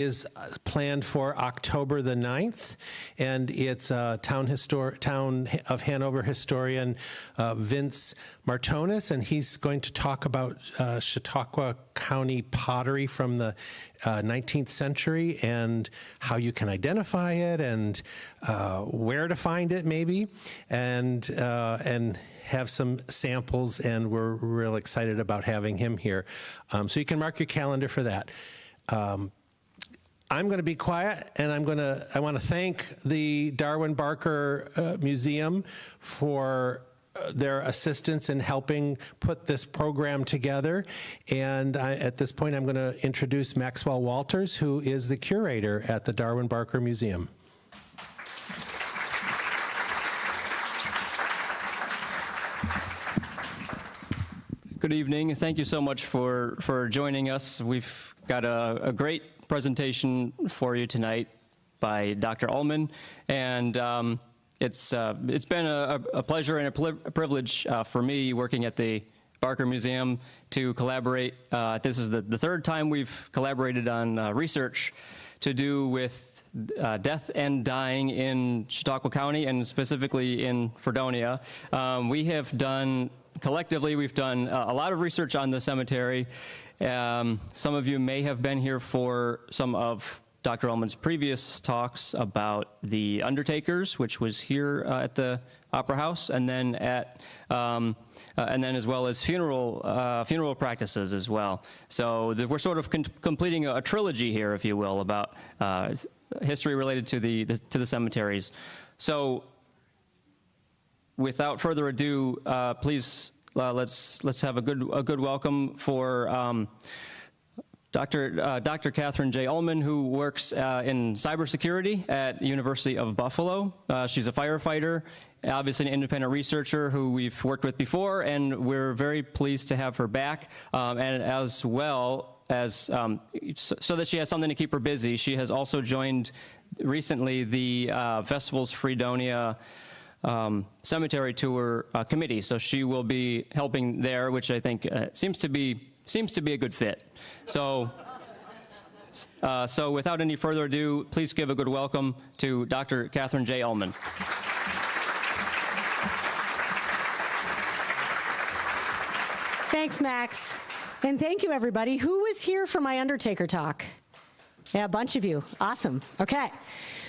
is planned for October the 9th, and it's Town of Hanover historian Vince Martonis, and he's going to talk about Chautauqua County pottery from the 19th century and how you can identify it and where to find it maybe, and have some samples, and we're real excited about having him here. So you can mark your calendar for that. I'm going to be quiet, and I want to thank the Darwin Barker Museum for their assistance in helping put this program together. And at this point, I'm going to introduce Maxwell Walters, who is the curator at the Darwin Barker Museum. Good evening. Thank you so much for joining us. We've got a great presentation for you tonight by Dr. Ullman, and it's been a pleasure and a privilege for me working at the Barker Museum to collaborate. This is the third time we've collaborated on research to do with death and dying in Chautauqua County, and specifically in Fredonia. Collectively, we've done a lot of research on the cemetery. Some of you may have been here for some of Dr. Ullman's previous talks about the undertakers, which was here at the Opera House, and then as well as funeral practices as well. So we're sort of completing a trilogy here, if you will, about history related to the cemeteries. So, without further ado, please let's have a good welcome for Dr. Catherine J. Ullman, who works in cybersecurity at University of Buffalo. She's a firefighter, obviously an independent researcher who we've worked with before, and we're very pleased to have her back. And as well as so that she has something to keep her busy, she has also joined recently the Festivals Fredonia cemetery tour committee, so she will be helping there, which I think seems to be a good fit. So without any further ado, please give a good welcome to Dr. Catherine J. Ullman. Thanks, Max, and thank you, everybody. Who was here for my Undertaker talk? Yeah, a bunch of you. Awesome. Okay,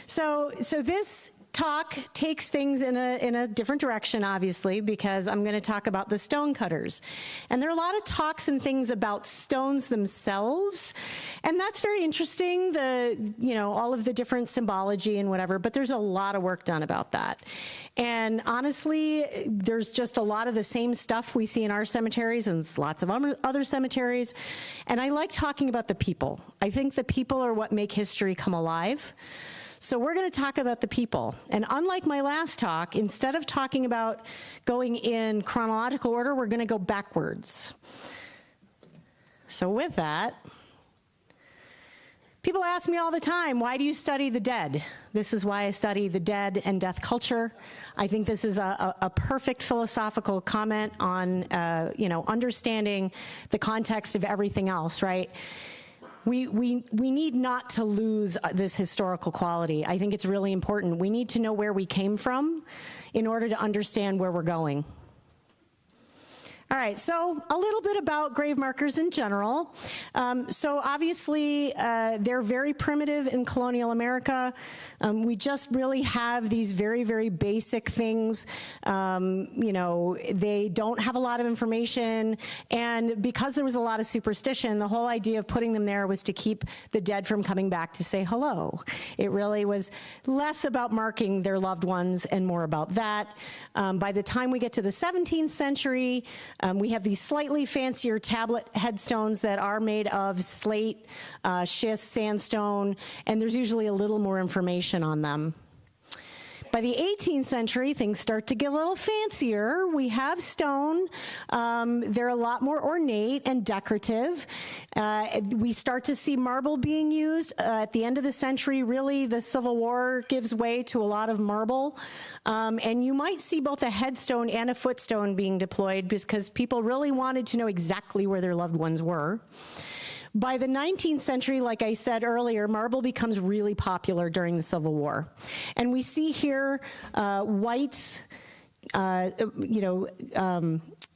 so this talk takes things in a different direction, obviously, because I'm going to talk about the stone cutters. And there are a lot of talks and things about stones themselves, and that's very interesting, all of the different symbology and whatever, but there's a lot of work done about that. And honestly, there's just a lot of the same stuff we see in our cemeteries and lots of other cemeteries. And I like talking about the people. I think the people are what make history come alive. So we're going to talk about the people. And unlike my last talk, instead of talking about going in chronological order, we're going to go backwards. So with that, people ask me all the time, why do you study the dead? This is why I study the dead and death culture. I think this is a perfect philosophical comment on, understanding the context of everything else, right? We need not to lose this historical quality. I think it's really important. We need to know where we came from in order to understand where we're going. All right, so a little bit about grave markers in general. So obviously, they're very primitive in colonial America. We just really have these very, very basic things. They don't have a lot of information, and because there was a lot of superstition, the whole idea of putting them there was to keep the dead from coming back to say hello. It really was less about marking their loved ones and more about that. By the time we get to the 17th century, we have these slightly fancier tablet headstones that are made of slate, schist, sandstone, and there's usually a little more information on them. By the 18th century, things start to get a little fancier. We have stone. They're a lot more ornate and decorative. We start to see marble being used. At the end of the century, really, the Civil War gives way to a lot of marble. And you might see both a headstone and a footstone being deployed because people really wanted to know exactly where their loved ones were. By the 19th century, like I said earlier, marble becomes really popular during the Civil War. And we see here White's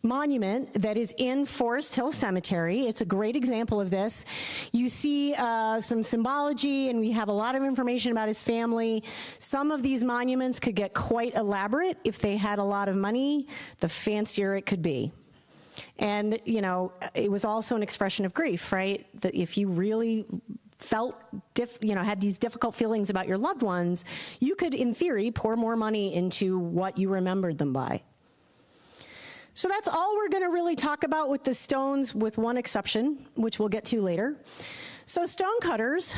monument that is in Forest Hill Cemetery. It's a great example of this. You see some symbology, and we have a lot of information about his family. Some of these monuments could get quite elaborate if they had a lot of money. The fancier it could be. And, it was also an expression of grief, right? That if you really felt, had these difficult feelings about your loved ones, you could, in theory, pour more money into what you remembered them by. So that's all we're going to really talk about with the stones, with one exception, which we'll get to later. So stonecutters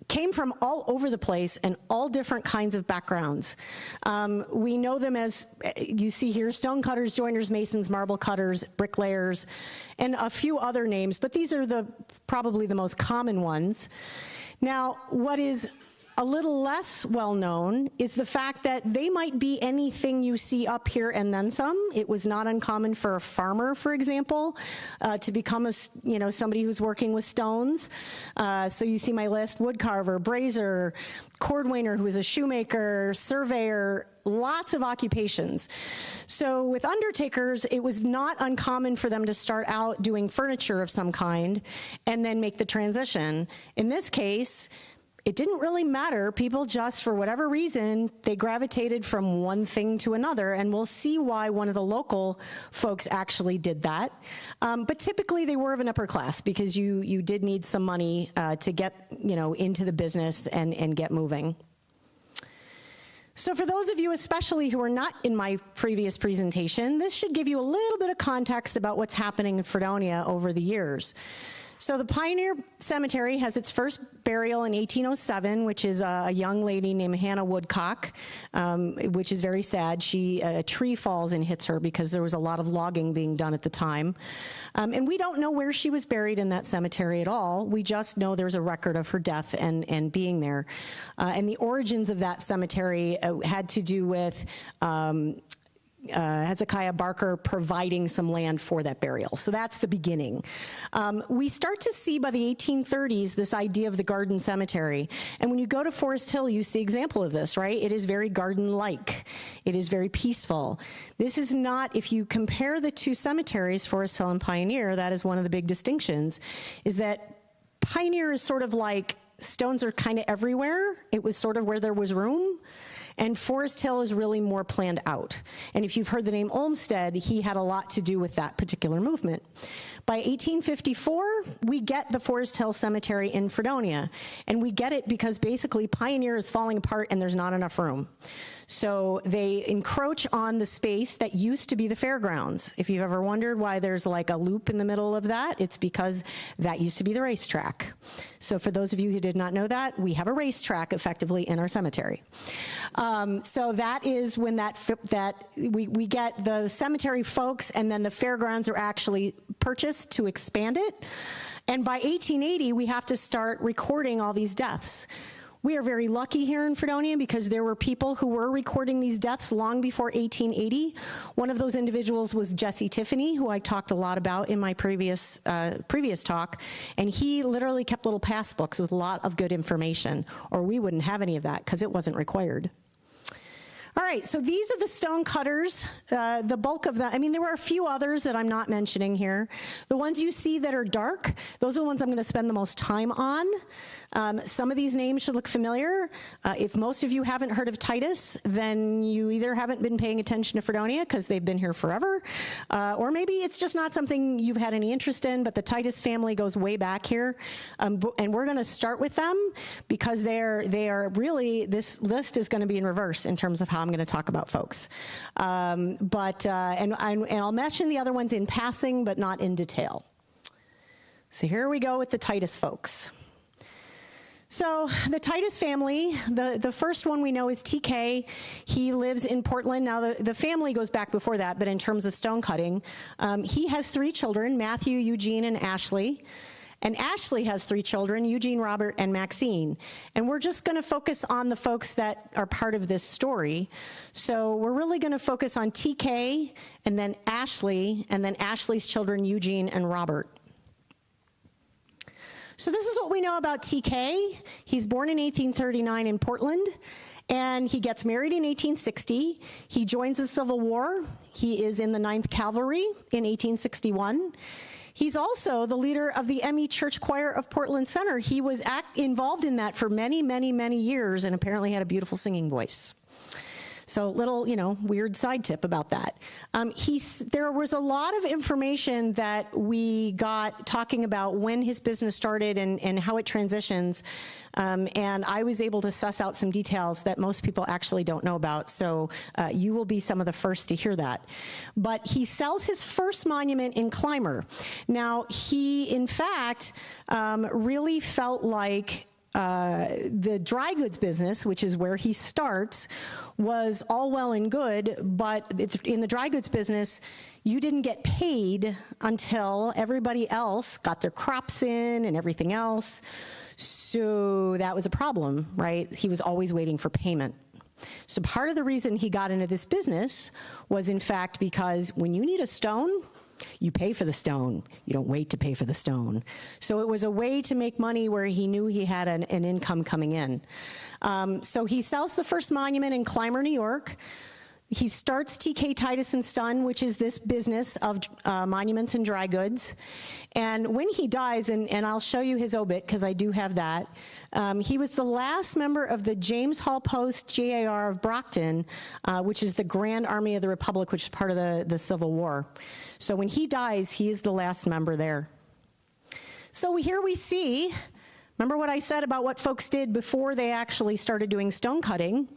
came from all over the place and all different kinds of backgrounds. We know them as, you see here, stonecutters, joiners, masons, marble cutters, bricklayers, and a few other names, but these are probably the most common ones. Now, what is a little less well-known is the fact that they might be anything you see up here and then some. It was not uncommon for a farmer, for example, to become somebody who's working with stones. So you see my list: woodcarver, brazier, cordwainer, who is a shoemaker, surveyor, lots of occupations. So with undertakers, it was not uncommon for them to start out doing furniture of some kind and then make the transition. In this case, it didn't really matter. People just, for whatever reason, they gravitated from one thing to another, and we'll see why one of the local folks actually did that. But typically they were of an upper class because you did need some money to get into the business and get moving. So for those of you especially who are not in my previous presentation, this should give you a little bit of context about what's happening in Fredonia over the years. So the Pioneer Cemetery has its first burial in 1807, which is a young lady named Hannah Woodcock, which is very sad. A tree falls and hits her because there was a lot of logging being done at the time. And we don't know where she was buried in that cemetery at all. We just know there's a record of her death and being there. And the origins of that cemetery had to do with Hezekiah Barker providing some land for that burial. So that's the beginning. We start to see by the 1830s this idea of the garden cemetery. And when you go to Forest Hill, you see example of this, right? It is very garden-like. It is very peaceful. This is not, if you compare the two cemeteries, Forest Hill and Pioneer, that is one of the big distinctions, is that Pioneer is sort of like stones are kind of everywhere. It was sort of where there was room. And Forest Hill is really more planned out. And if you've heard the name Olmsted, he had a lot to do with that particular movement. By 1854, we get the Forest Hill Cemetery in Fredonia. And we get it because basically Pioneer is falling apart and there's not enough room. So they encroach on the space that used to be the fairgrounds. If you've ever wondered why there's like a loop in the middle of that, it's because that used to be the racetrack. So for those of you who did not know that, we have a racetrack effectively in our cemetery. So that is when we get the cemetery folks, and then the fairgrounds are actually purchased to expand it. And by 1880, we have to start recording all these deaths. We are very lucky here in Fredonia because there were people who were recording these deaths long before 1880. One of those individuals was Jesse Tiffany, who I talked a lot about in my previous talk, and he literally kept little passbooks with a lot of good information, or we wouldn't have any of that because it wasn't required. All right, so these are the stone cutters, the bulk of them. I mean, there were a few others that I'm not mentioning here. The ones you see that are dark, those are the ones I'm going to spend the most time on. Some of these names should look familiar. If most of you haven't heard of Titus, then you either haven't been paying attention to Fredonia because they've been here forever, or maybe it's just not something you've had any interest in, but the Titus family goes way back here. And we're going to start with them because they are really, this list is going to be in reverse in terms of how I'm going to talk about folks. And I'll mention the other ones in passing, but not in detail. So here we go with the Titus folks. So the Titus family, the first one we know is TK. He lives in Portland. Now the family goes back before that, but in terms of stone cutting, he has 3 children, Matthew, Eugene, and Ashley. And Ashley has 3 children, Eugene, Robert, and Maxine. And we're just going to focus on the folks that are part of this story. So we're really going to focus on TK, and then Ashley, and then Ashley's children, Eugene and Robert. So this is what we know about TK. He's born in 1839 in Portland, and he gets married in 1860. He joins the Civil War. He is in the 9th Cavalry in 1861. He's also the leader of the ME Church Choir of Portland Center. He was involved in that for many, many, many years, and apparently had a beautiful singing voice. So little, weird side tip about that. There was a lot of information that we got talking about when his business started and how it transitions. And I was able to suss out some details that most people actually don't know about. So you will be some of the first to hear that. But he sells his first monument in Clymer. Now, he, in fact, really felt like the dry goods business, which is where he starts, was all well and good, but in the dry goods business, you didn't get paid until everybody else got their crops in and everything else. So that was a problem, right? He was always waiting for payment. So part of the reason he got into this business was, in fact, because when you need a stone, you pay for the stone. You don't wait to pay for the stone. So it was a way to make money where he knew he had an income coming in. So he sells the first monument in Clymer, New York. He starts TK Titus & Son, which is this business of monuments and dry goods. And when he dies, and I'll show you his obit because I do have that, he was the last member of the James Hall Post JAR of Brockton, which is the Grand Army of the Republic, which is part of the Civil War. So when he dies, he is the last member there. So here we see, remember what I said about what folks did before they actually started doing stone cutting?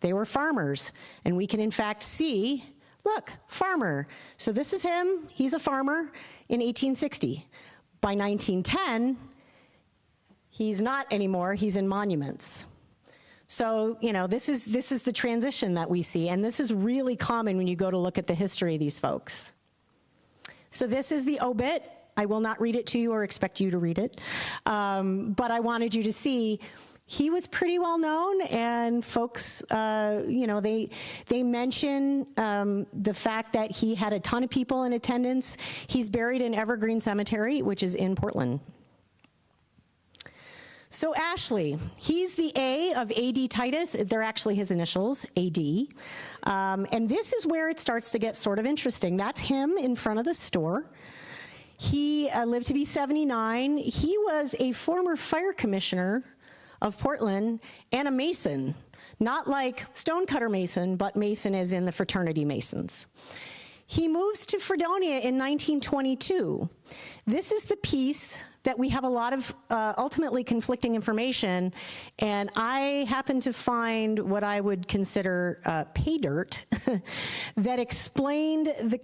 They were farmers, and we can in fact see, look, farmer. So this is him, he's a farmer in 1860. By 1910, he's not anymore, he's in monuments. So, this is the transition that we see, and this is really common when you go to look at the history of these folks. So this is the obit. I will not read it to you or expect you to read it, but I wanted you to see he was pretty well known, and folks, they mention the fact that he had a ton of people in attendance. He's buried in Evergreen Cemetery, which is in Portland. So Ashley, he's the A of A.D. Titus. They're actually his initials, A.D. And this is where it starts to get sort of interesting. That's him in front of the store. He lived to be 79. He was a former fire commissioner of Portland and a Mason, not like stonecutter Mason, but Mason as in the fraternity Masons. He moves to Fredonia in 1922. This is the piece that we have a lot of ultimately conflicting information, and I happen to find what I would consider pay dirt that explained the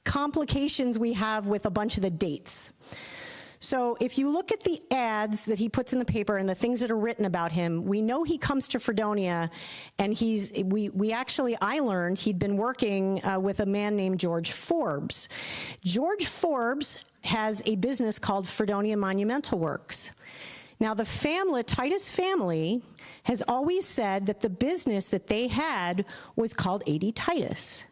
complications we have with a bunch of the dates. So if you look at the ads that he puts in the paper and the things that are written about him, we know he comes to Fredonia, and I learned he'd been working with a man named George Forbes. George Forbes has a business called Fredonia Monumental Works. Now the Titus family has always said that the business that they had was called A.D. Titus.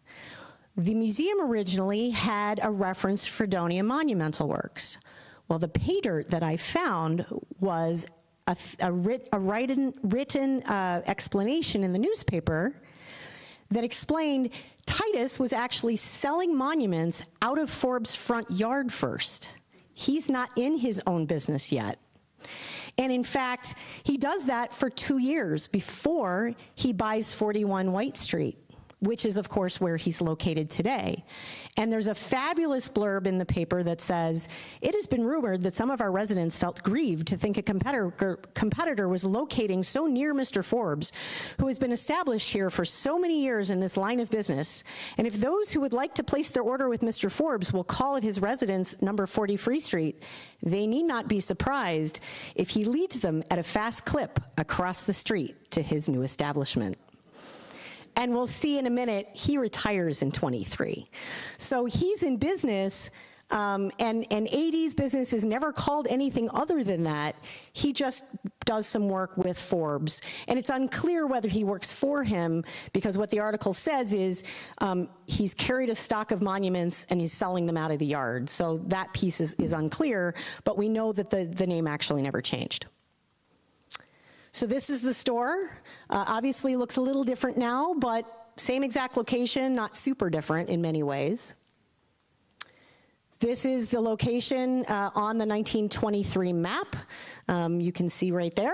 The museum originally had a reference Fredonia Monumental Works. Well, the pay dirt that I found was a written explanation in the newspaper that explained Titus was actually selling monuments out of Forbes' front yard first. He's not in his own business yet. And in fact, he does that for 2 years before he buys 41 White Street, which is, of course, where he's located today. And there's a fabulous blurb in the paper that says, "It has been rumored that some of our residents felt grieved to think a competitor was locating so near Mr. Forbes, who has been established here for so many years in this line of business. And if those who would like to place their order with Mr. Forbes will call at his residence, number 40 Free Street, they need not be surprised if he leads them at a fast clip across the street to his new establishment." And we'll see in a minute, he retires in 23. So he's in business And 80's business is never called anything other than that. He just does some work with Forbes. And it's unclear whether he works for him, because what the article says is he's carried a stock of monuments and he's selling them out of the yard. So that piece is unclear, but we know that the name actually never changed. So this is the store. Obviously looks a little different now, but same exact location, not super different in many ways. This is the location on the 1923 map. You can see right there.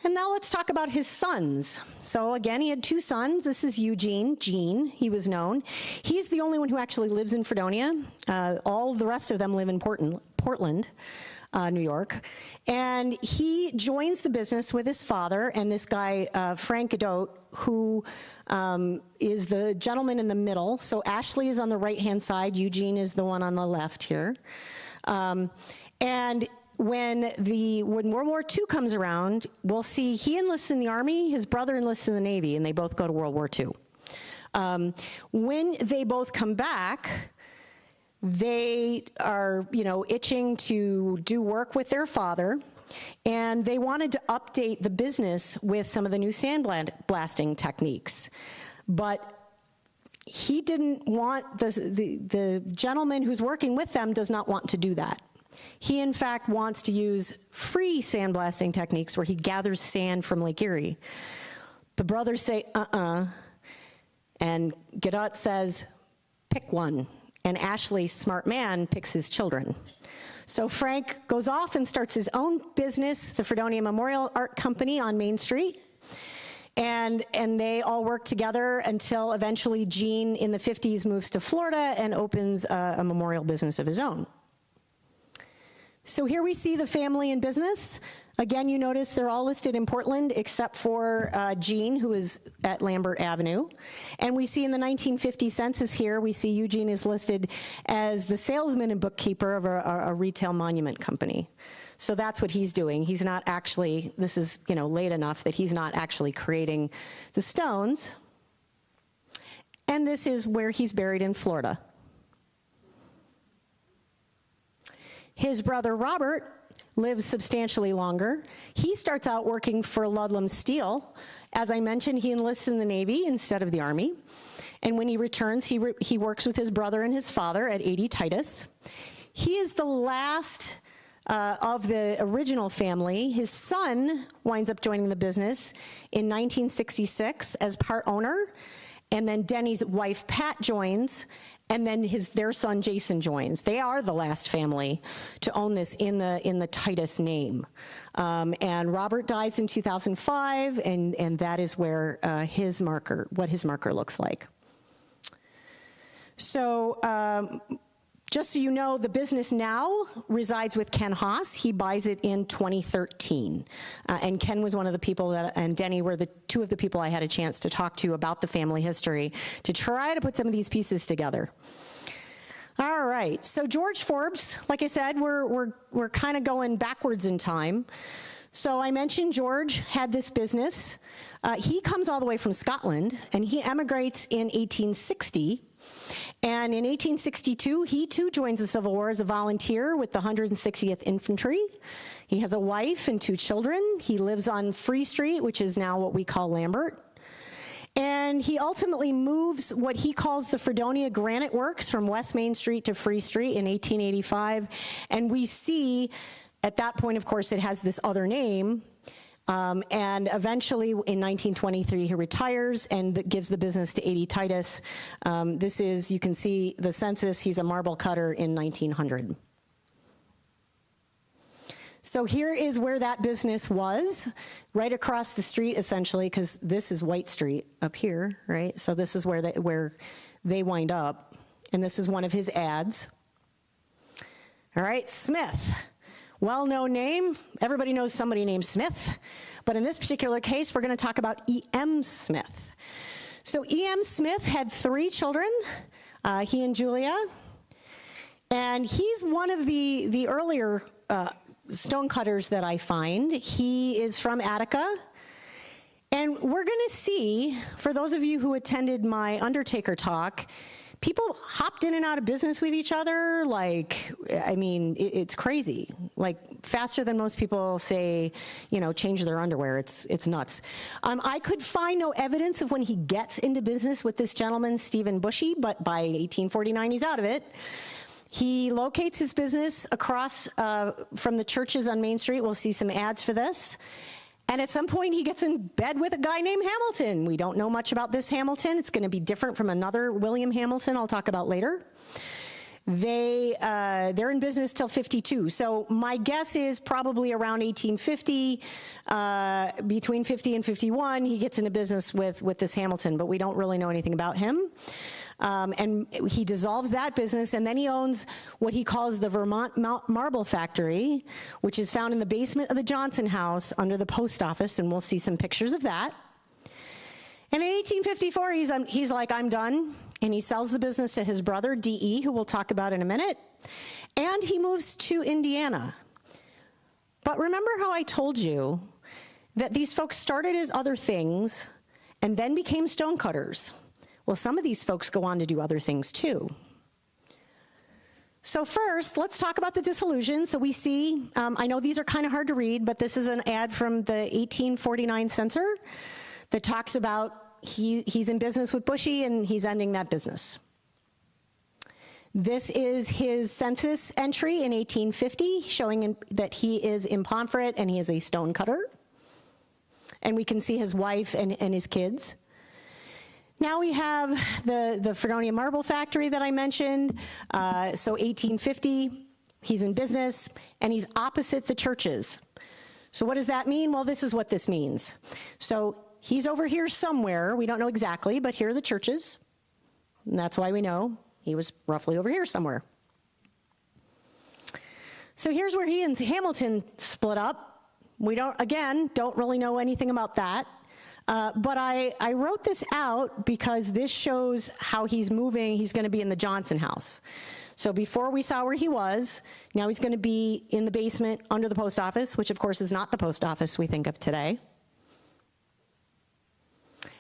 And now let's talk about his sons. So again, he had two sons. This is Eugene, Gene, he was known. He's the only one who actually lives in Fredonia. All the rest of them live in Portland, New York. And he joins the business with his father and this guy, Frank Godot, who is the gentleman in the middle. So Ashley is on the right-hand side. Eugene is the one on the left here. And when World War II comes around, we'll see he enlists in the Army, his brother enlists in the Navy, and they both go to World War II. When they both come back, they are, itching to do work with their father, and they wanted to update the business with some of the new sandblasting techniques. But he didn't want, the gentleman who's working with them does not want to do that. He, in fact, wants to use free sandblasting techniques where he gathers sand from Lake Erie. The brothers say, and Godot says, pick one. And Ashley, smart man, picks his children. So Frank goes off and starts his own business, the Fredonia Memorial Art Company on Main Street. And they all work together until eventually Gene, in the 50s, moves to Florida and opens a memorial business of his own. So here we see the family in business. Again, you notice they're all listed in Portland except for Gene, who is at Lambert Avenue. And we see in the 1950 census here, we see Eugene is listed as the salesman and bookkeeper of a retail monument company. So that's what he's doing. He's not actually, this is late enough that he's not actually creating the stones. And this is where he's buried in Florida. His brother Robert lives substantially longer. He starts out working for Ludlam Steel. As I mentioned, he enlists in the Navy instead of the Army. And when he returns, he works with his brother and his father at 80 Titus. He is the last of the original family. His son winds up joining the business in 1966 as part owner. And then Denny's wife, Pat, joins. And then their son Jason joins. They are the last family to own this in the Titus name. And Robert dies in 2005, and that is where what his marker looks like. So just so you know, the business now resides with Ken Haas. He buys it in 2013. And Ken was one of the people and Denny were the two of the people I had a chance to talk to about the family history to try to put some of these pieces together. All right, so George Forbes, like I said, we're kind of going backwards in time. So I mentioned George had this business. He comes all the way from Scotland, and he emigrates in 1860. And in 1862, he too joins the Civil War as a volunteer with the 160th Infantry. He has a wife and 2 children. He lives on Free Street, which is now what we call Lambert. And he ultimately moves what he calls the Fredonia Granite Works from West Main Street to Free Street in 1885. And we see, at that point, of course, it has this other name. And eventually, in 1923, he retires and gives the business to 80 Titus. This is, you can see the census, he's a marble cutter in 1900. So here is where that business was, right across the street, essentially, because this is White Street up here, right? So this is where they wind up, and this is one of his ads. All right, Smith. Well-known name. Everybody knows somebody named Smith. But in this particular case, we're going to talk about E.M. Smith. So E.M. Smith had 3 children, he and Julia. And he's one of the earlier stonecutters that I find. He is from Attica. And we're going to see, for those of you who attended my Undertaker talk, people hopped in and out of business with each other. Like, I mean, it's crazy. Like, faster than most people say, you know, change their underwear. It's nuts. I could find no evidence of when he gets into business with this gentleman, Stephen Bushy, but by 1849, he's out of it. He locates his business across from the churches on Main Street. We'll see some ads for this. And at some point, he gets in bed with a guy named Hamilton. We don't know much about this Hamilton. It's going to be different from another William Hamilton I'll talk about later. They're in business till 52. So my guess is probably around 1850, between 50 and 51, he gets into business with this Hamilton, but we don't really know anything about him. And he dissolves that business, and then he owns what he calls the Vermont Marble Factory, which is found in the basement of the Johnson House under the post office, and we'll see some pictures of that. And in 1854, he's like, I'm done, and he sells the business to his brother, D.E., who we'll talk about in a minute, and he moves to Indiana. But remember how I told you that these folks started as other things and then became stonecutters? Well, some of these folks go on to do other things too. So first, let's talk about the dissolution. So we see, I know these are kind of hard to read, but this is an ad from the 1849 Censor that talks about he's in business with Bushy and he's ending that business. This is his census entry in 1850, showing that he is in Pomfret and he is a stonecutter. And we can see his wife and his kids. Now we have the Fredonia Marble Factory that I mentioned. So 1850, he's in business, and he's opposite the churches. So what does that mean? Well, this is what this means. So he's over here somewhere. We don't know exactly, but here are the churches. And that's why we know he was roughly over here somewhere. So here's where he and Hamilton split up. We don't really know anything about that. But I wrote this out because this shows how he's moving. He's going to be in the Johnson House. So before we saw where he was, now he's going to be in the basement under the post office, which of course is not the post office we think of today.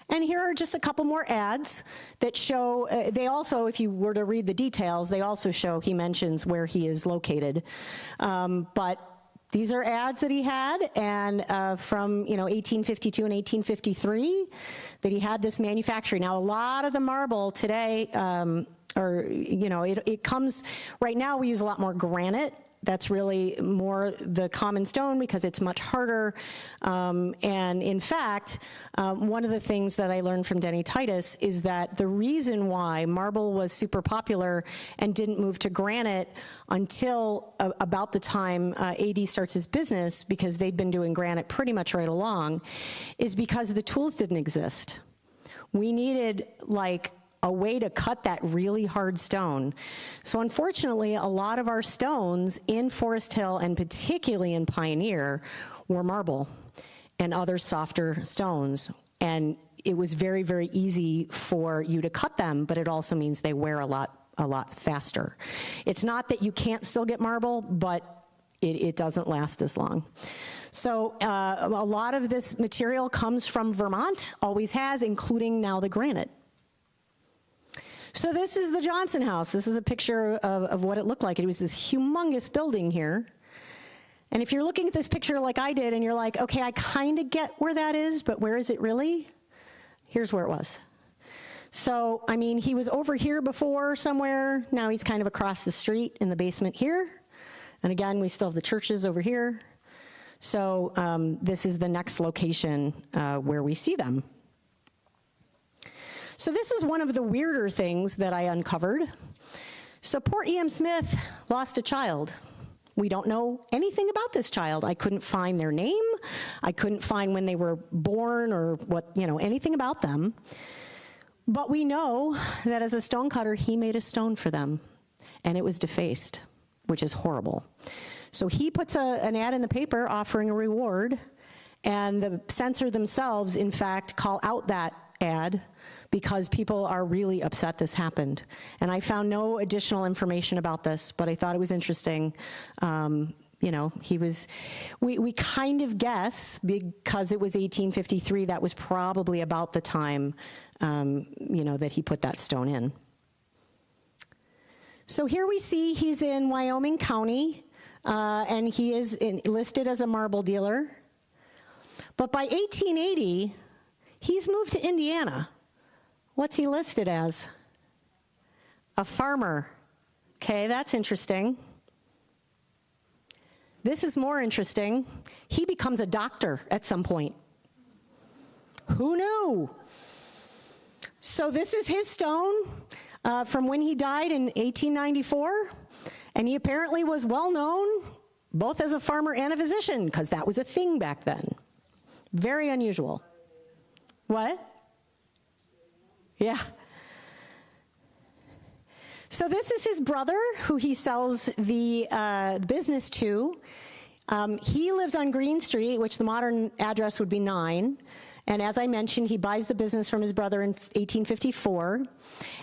And here are just a couple more ads that show, they also, if you were to read the details, they also show he mentions where he is located. But these are ads that he had, and from 1852 and 1853, that he had this manufacturing. Now, a lot of the marble today, it comes, right now we use a lot more granite. That's really more the common stone because it's much harder. And in fact, one of the things that I learned from Denny Titus is that the reason why marble was super popular and didn't move to granite until about the time AD starts his business, because they'd been doing granite pretty much right along, is because the tools didn't exist. We needed a way to cut that really hard stone. So unfortunately, a lot of our stones in Forest Hill and particularly in Pioneer were marble and other softer stones. And it was very, very easy for you to cut them, but it also means they wear a lot faster. It's not that you can't still get marble, but it doesn't last as long. So a lot of this material comes from Vermont, always has, including now the granite. So this is the Johnson House. This is a picture of what it looked like. It was this humongous building here. And if you're looking at this picture like I did, and you're like, okay, I kind of get where that is, but where is it really? Here's where it was. So, I mean, he was over here before somewhere. Now he's kind of across the street in the basement here. And again, we still have the churches over here. So this is the next location where we see them. So this is one of the weirder things that I uncovered. So poor E.M. Smith lost a child. We don't know anything about this child. I couldn't find their name. I couldn't find when they were born or anything about them. But we know that as a stonecutter, he made a stone for them, and it was defaced, which is horrible. So he puts an ad in the paper offering a reward, and the censor themselves, in fact, call out that ad because people are really upset this happened. And I found no additional information about this, but I thought it was interesting. We kind of guess, because it was 1853, that was probably about the time, that he put that stone in. So here we see he's in Wyoming County, and he is listed as a marble dealer. But by 1880, he's moved to Indiana. What's he listed as? A farmer. Okay, that's interesting. This is more interesting. He becomes a doctor at some point. Who knew? So this is his stone from when he died in 1894, and he apparently was well known both as a farmer and a physician, because that was a thing back then. Very unusual. What? Yeah. So this is his brother, who he sells the business to. He lives on Green Street, which the modern address would be 9. And as I mentioned, he buys the business from his brother in 1854.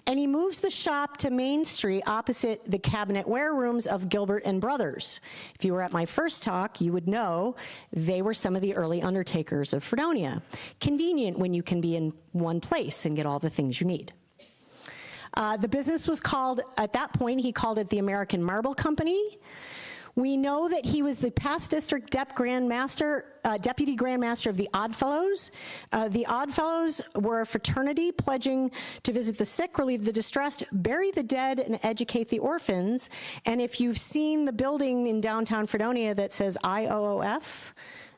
And he moves the shop to Main Street opposite the cabinet ware rooms of Gilbert and Brothers. If you were at my first talk, you would know they were some of the early undertakers of Fredonia. Convenient when you can be in one place and get all the things you need. The business was called, at that point, he called it the American Marble Company. We know that he was the past district deputy Grand Master of the Oddfellows. The Oddfellows were a fraternity pledging to visit the sick, relieve the distressed, bury the dead, and educate the orphans. And if you've seen the building in downtown Fredonia that says IOOF,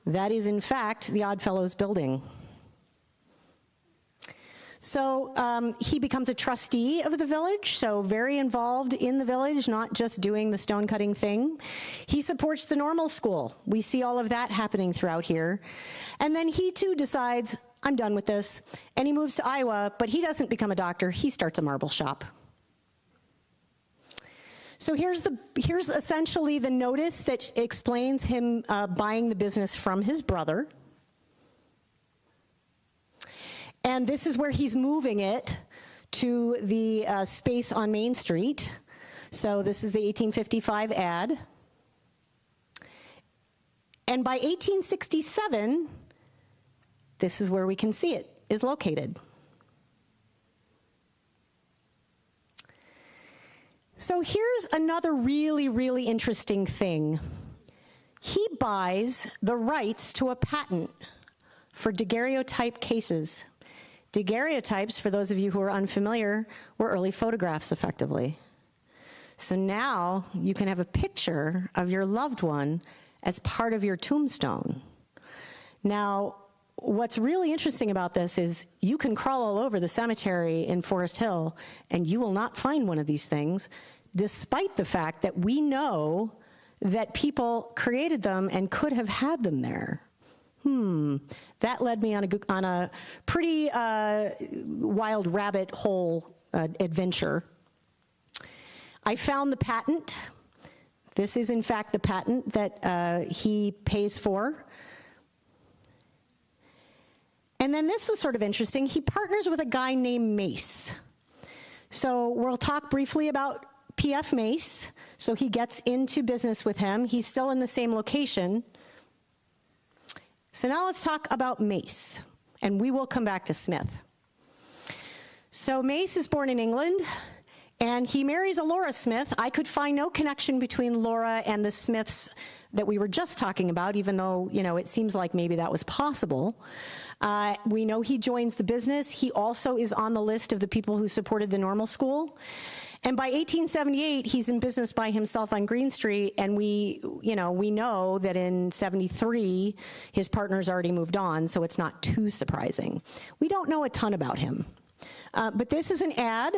that is in fact the Oddfellows building. So he becomes a trustee of the village, so very involved in the village, not just doing the stone cutting thing. He supports the normal school. We see all of that happening throughout here. And then he too decides, I'm done with this, and he moves to Iowa, but he doesn't become a doctor, he starts a marble shop. So here's essentially the notice that explains him buying the business from his brother. And this is where he's moving it to the space on Main Street. So this is the 1855 ad. And by 1867, this is where we can see it is located. So here's another really, really interesting thing. He buys the rights to a patent for daguerreotype cases. Daguerreotypes, for those of you who are unfamiliar, were early photographs, effectively. So now you can have a picture of your loved one as part of your tombstone. Now, what's really interesting about this is you can crawl all over the cemetery in Forest Hill and you will not find one of these things, despite the fact that we know that people created them and could have had them there. That led me on a pretty wild rabbit hole adventure. I found the patent. This is, in fact, the patent that he pays for. And then this was sort of interesting. He partners with a guy named Mace. So we'll talk briefly about P.F. Mace. So he gets into business with him. He's still in the same location. So now let's talk about Mace, and we will come back to Smith. So Mace is born in England, and he marries a Laura Smith. I could find no connection between Laura and the Smiths that we were just talking about, even though, it seems like maybe that was possible. We know he joins the business. He also is on the list of the people who supported the normal school. And by 1878, he's in business by himself on Green Street, and we know that in 73, his partner's already moved on, so it's not too surprising. We don't know a ton about him. But this is an ad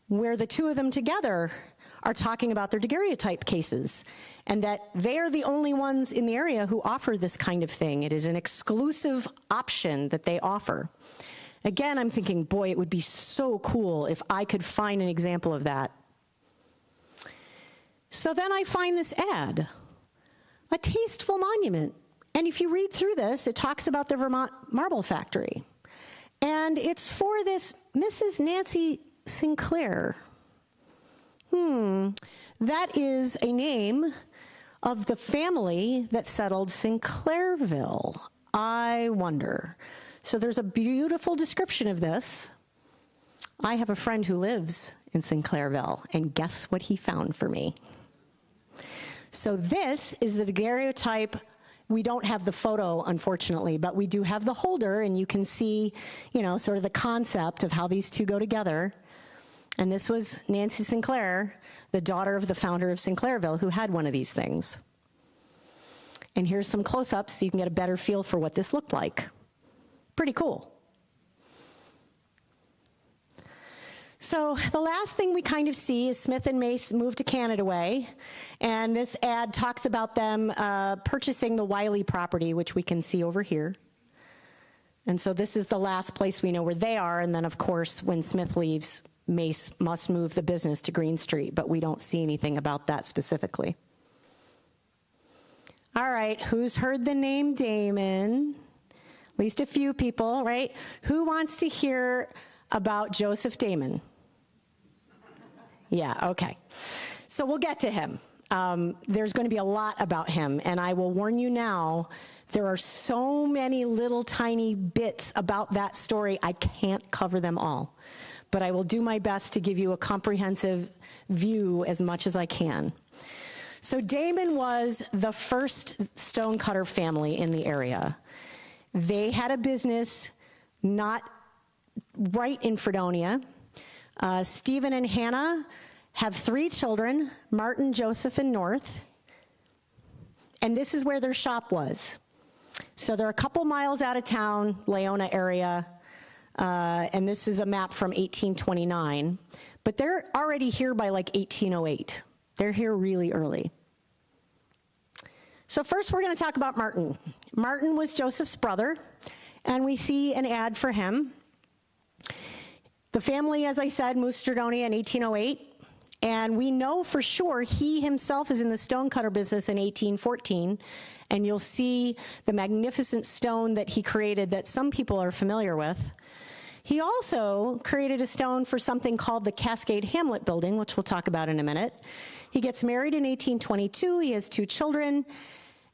where the two of them together are talking about their daguerreotype cases, and that they are the only ones in the area who offer this kind of thing. It is an exclusive option that they offer. Again, I'm thinking, boy, it would be so cool if I could find an example of that. So then I find this ad, a tasteful monument. And if you read through this, it talks about the Vermont Marble Factory. And it's for this Mrs. Nancy Sinclair. That is a name of the family that settled Sinclairville. I wonder. So there's a beautiful description of this. I have a friend who lives in Sinclairville. And guess what he found for me? So this is the daguerreotype. We don't have the photo, unfortunately, but we do have the holder, and you can see, sort of the concept of how these two go together. And this was Nancy Sinclair, the daughter of the founder of Sinclairville, who had one of these things. And here's some close-ups so you can get a better feel for what this looked like. Pretty cool. So the last thing we kind of see is Smith and Mace moved to Canada Way, and this ad talks about them purchasing the Wiley property, which we can see over here. And so this is the last place we know where they are, and then of course when Smith leaves, Mace must move the business to Green Street, but we don't see anything about that specifically. All right, who's heard the name Damon? At least a few people, right? Who wants to hear about Joseph Damon? Yeah, okay. So we'll get to him. There's going to be a lot about him, and I will warn you now, there are so many little tiny bits about that story, I can't cover them all. But I will do my best to give you a comprehensive view as much as I can. So Damon was the first stonecutter family in the area. They had a business not right in Fredonia. Stephen and Hannah have 3 children, Martin, Joseph, and North. And this is where their shop was. So they're a couple miles out of town, Leona area, and this is a map from 1829. But they're already here by like 1808. They're here really early. So first we're going to talk about Martin. Martin was Joseph's brother, and we see an ad for him. The family, as I said, moved to Fredonia in 1808, and we know for sure he himself is in the stonecutter business in 1814, and you'll see the magnificent stone that he created that some people are familiar with. He also created a stone for something called the Cascade Hamlet Building, which we'll talk about in a minute. He gets married in 1822, he has 2 children,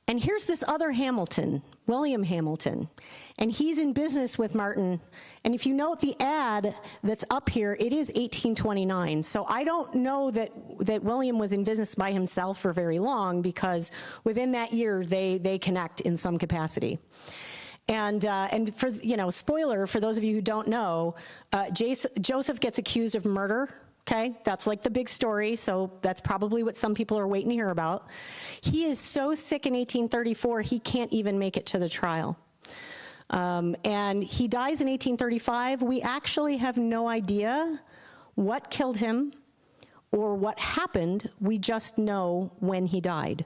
and here's this other Hamilton, William Hamilton, and he's in business with Martin. And if you note the ad that's up here, it is 1829. So I don't know that William was in business by himself for very long, because within that year they connect in some capacity. And for, spoiler for those of you who don't know, Joseph gets accused of murder. Okay, that's like the big story, so that's probably what some people are waiting to hear about. He is so sick in 1834, he can't even make it to the trial. And he dies in 1835. We actually have no idea what killed him or what happened. We just know when he died.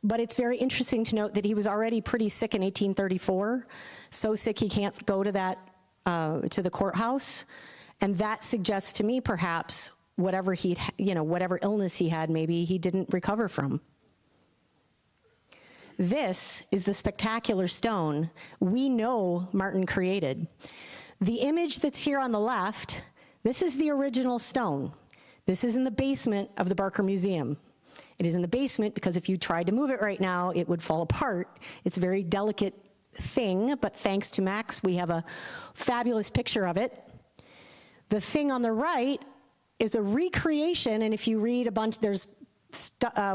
But it's very interesting to note that he was already pretty sick in 1834, so sick he can't go to to the courthouse. And that suggests to me perhaps whatever whatever illness he had, maybe he didn't recover from. This is the spectacular stone we know Martin created. The image that's here on the left, this is the original stone. This is in the basement of the Barker Museum. It is in the basement because if you tried to move it right now, it would fall apart. It's a very delicate thing, but thanks to Max, we have a fabulous picture of it. The thing on the right is a recreation, and if you read a bunch, there's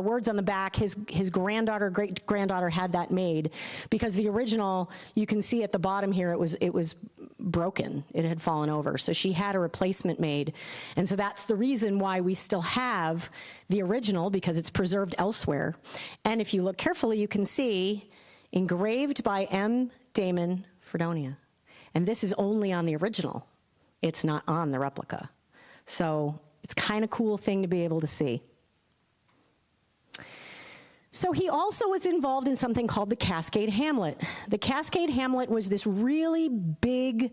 words on the back. His granddaughter, great-granddaughter had that made, because the original, you can see at the bottom here, it was broken. It had fallen over. So she had a replacement made. And so that's the reason why we still have the original, because it's preserved elsewhere. And if you look carefully, you can see engraved by M. Damon, Fredonia. And this is only on the original. It's not on the replica. So it's kind of cool thing to be able to see. So he also was involved in something called the Cascade Hamlet. The Cascade Hamlet was this really big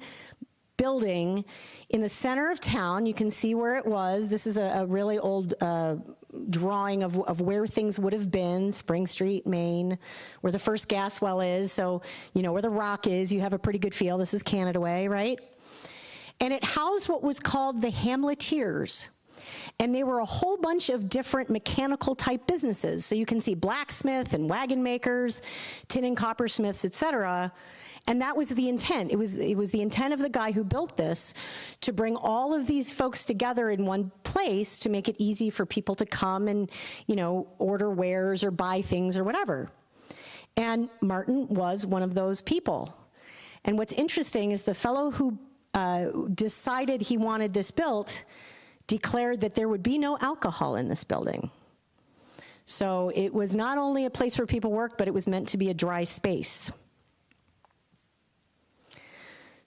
building in the center of town. You can see where it was. This is a really old drawing of where things would have been, Spring Street, Maine, where the first gas well is. So, where the rock is, you have a pretty good feel. This is Canada Way, right? And it housed what was called the Hamleteers. And they were a whole bunch of different mechanical type businesses. So you can see blacksmith and wagon makers, tin and coppersmiths, et cetera. And that was the intent. It was the intent of the guy who built this to bring all of these folks together in one place to make it easy for people to come and, order wares or buy things or whatever. And Martin was one of those people. And what's interesting is the fellow who decided he wanted this built declared that there would be no alcohol in this building. So it was not only a place where people worked, but it was meant to be a dry space.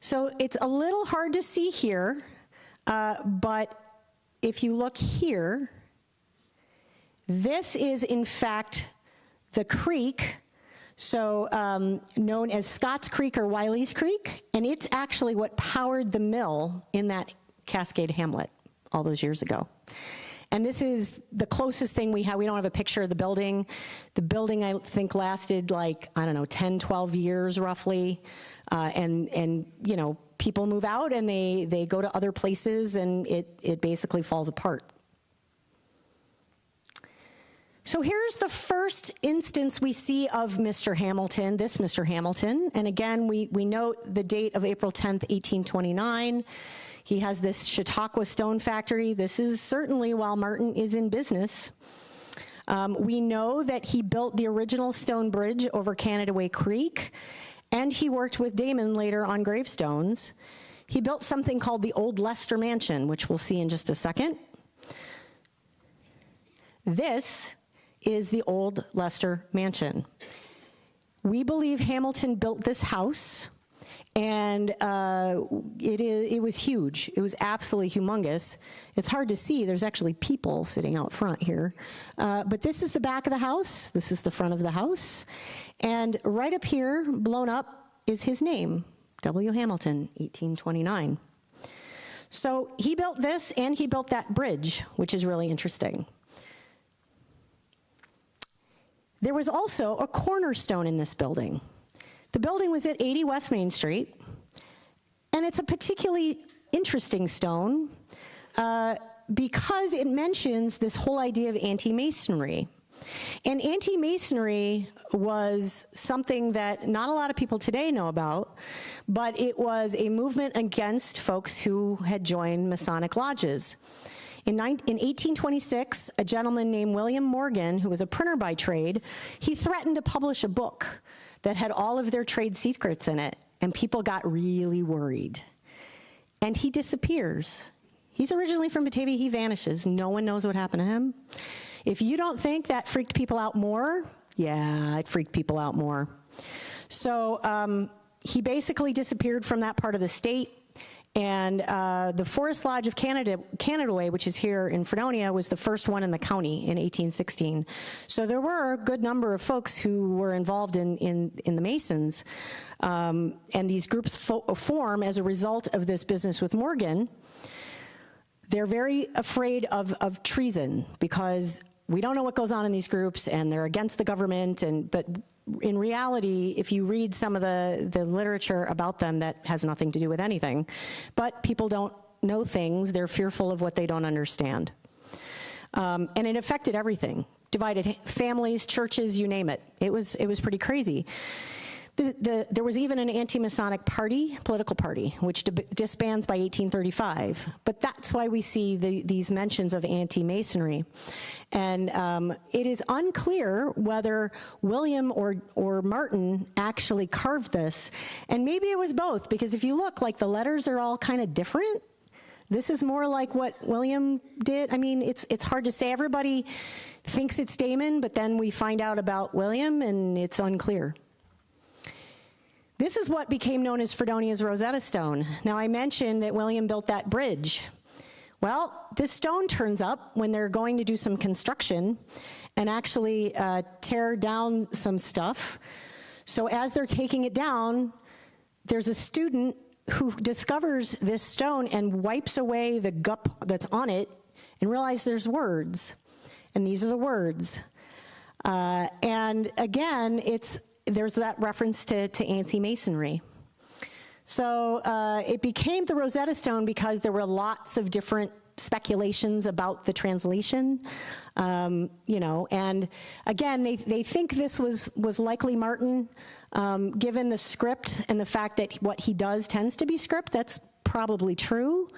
So it's a little hard to see here, but if you look here, this is in fact the creek, so known as Scott's Creek or Wiley's Creek, and it's actually what powered the mill in that Cascade hamlet all those years ago. And this is the closest thing we have. We don't have a picture of the building. The building, I think, lasted 10, 12 years roughly. And people move out and they go to other places and it basically falls apart. So here's the first instance we see of Mr. Hamilton, this Mr. Hamilton. And again, we note the date of April 10th, 1829. He has this Chautauqua stone factory. This is certainly while Martin is in business. We know that he built the original stone bridge over Canadaway Creek, and he worked with Damon later on gravestones. He built something called the Old Leicester Mansion, which we'll see in just a second. This is the Old Leicester Mansion. We believe Hamilton built this house, and it was huge. It was absolutely humongous. It's hard to see. There's actually people sitting out front here. But this is the back of the house. This is the front of the house. And right up here, blown up, is his name, W. Hamilton, 1829. So he built this, and he built that bridge, which is really interesting. There was also a cornerstone in this building. The building was at 80 West Main Street, and it's a particularly interesting stone because it mentions this whole idea of anti-masonry. And anti-masonry was something that not a lot of people today know about, but it was a movement against folks who had joined Masonic lodges. In 1826, a gentleman named William Morgan, who was a printer by trade, he threatened to publish a book that had all of their trade secrets in it, and people got really worried. And he disappears. He's originally from Batavia. He vanishes. No one knows what happened to him. If you don't think that freaked people out more, yeah, it freaked people out more. So he basically disappeared from that part of the state. And the Forest Lodge of Canadaway, which is here in Fredonia, was the first one in the county in 1816. So there were a good number of folks who were involved in the Masons. And these groups form as a result of this business with Morgan. They're very afraid of treason because we don't know what goes on in these groups, and they're against the government. But in reality, if you read some of the literature about them, that has nothing to do with anything. But people don't know things. They're fearful of what they don't understand. And it affected everything. Divided families, churches, you name it. It was pretty crazy. There was even an anti-Masonic party, political party, which disbands by 1835. But that's why we see these mentions of anti-Masonry. And it is unclear whether William or Martin actually carved this. And maybe it was both, because if you look, the letters are all kind of different. This is more like what William did. I mean, it's hard to say. Everybody thinks it's Damon, but then we find out about William, and it's unclear. This is what became known as Fredonia's Rosetta Stone. Now, I mentioned that William built that bridge. Well, this stone turns up when they're going to do some construction and actually tear down some stuff. So as they're taking it down, there's a student who discovers this stone and wipes away the gup that's on it and realizes there's words. And these are the words. And again, there's that reference to anti-Masonry. So it became the Rosetta Stone because there were lots of different speculations about the translation, and again, they think this was likely Martin, given the script and the fact that what he does tends to be script. That's probably true,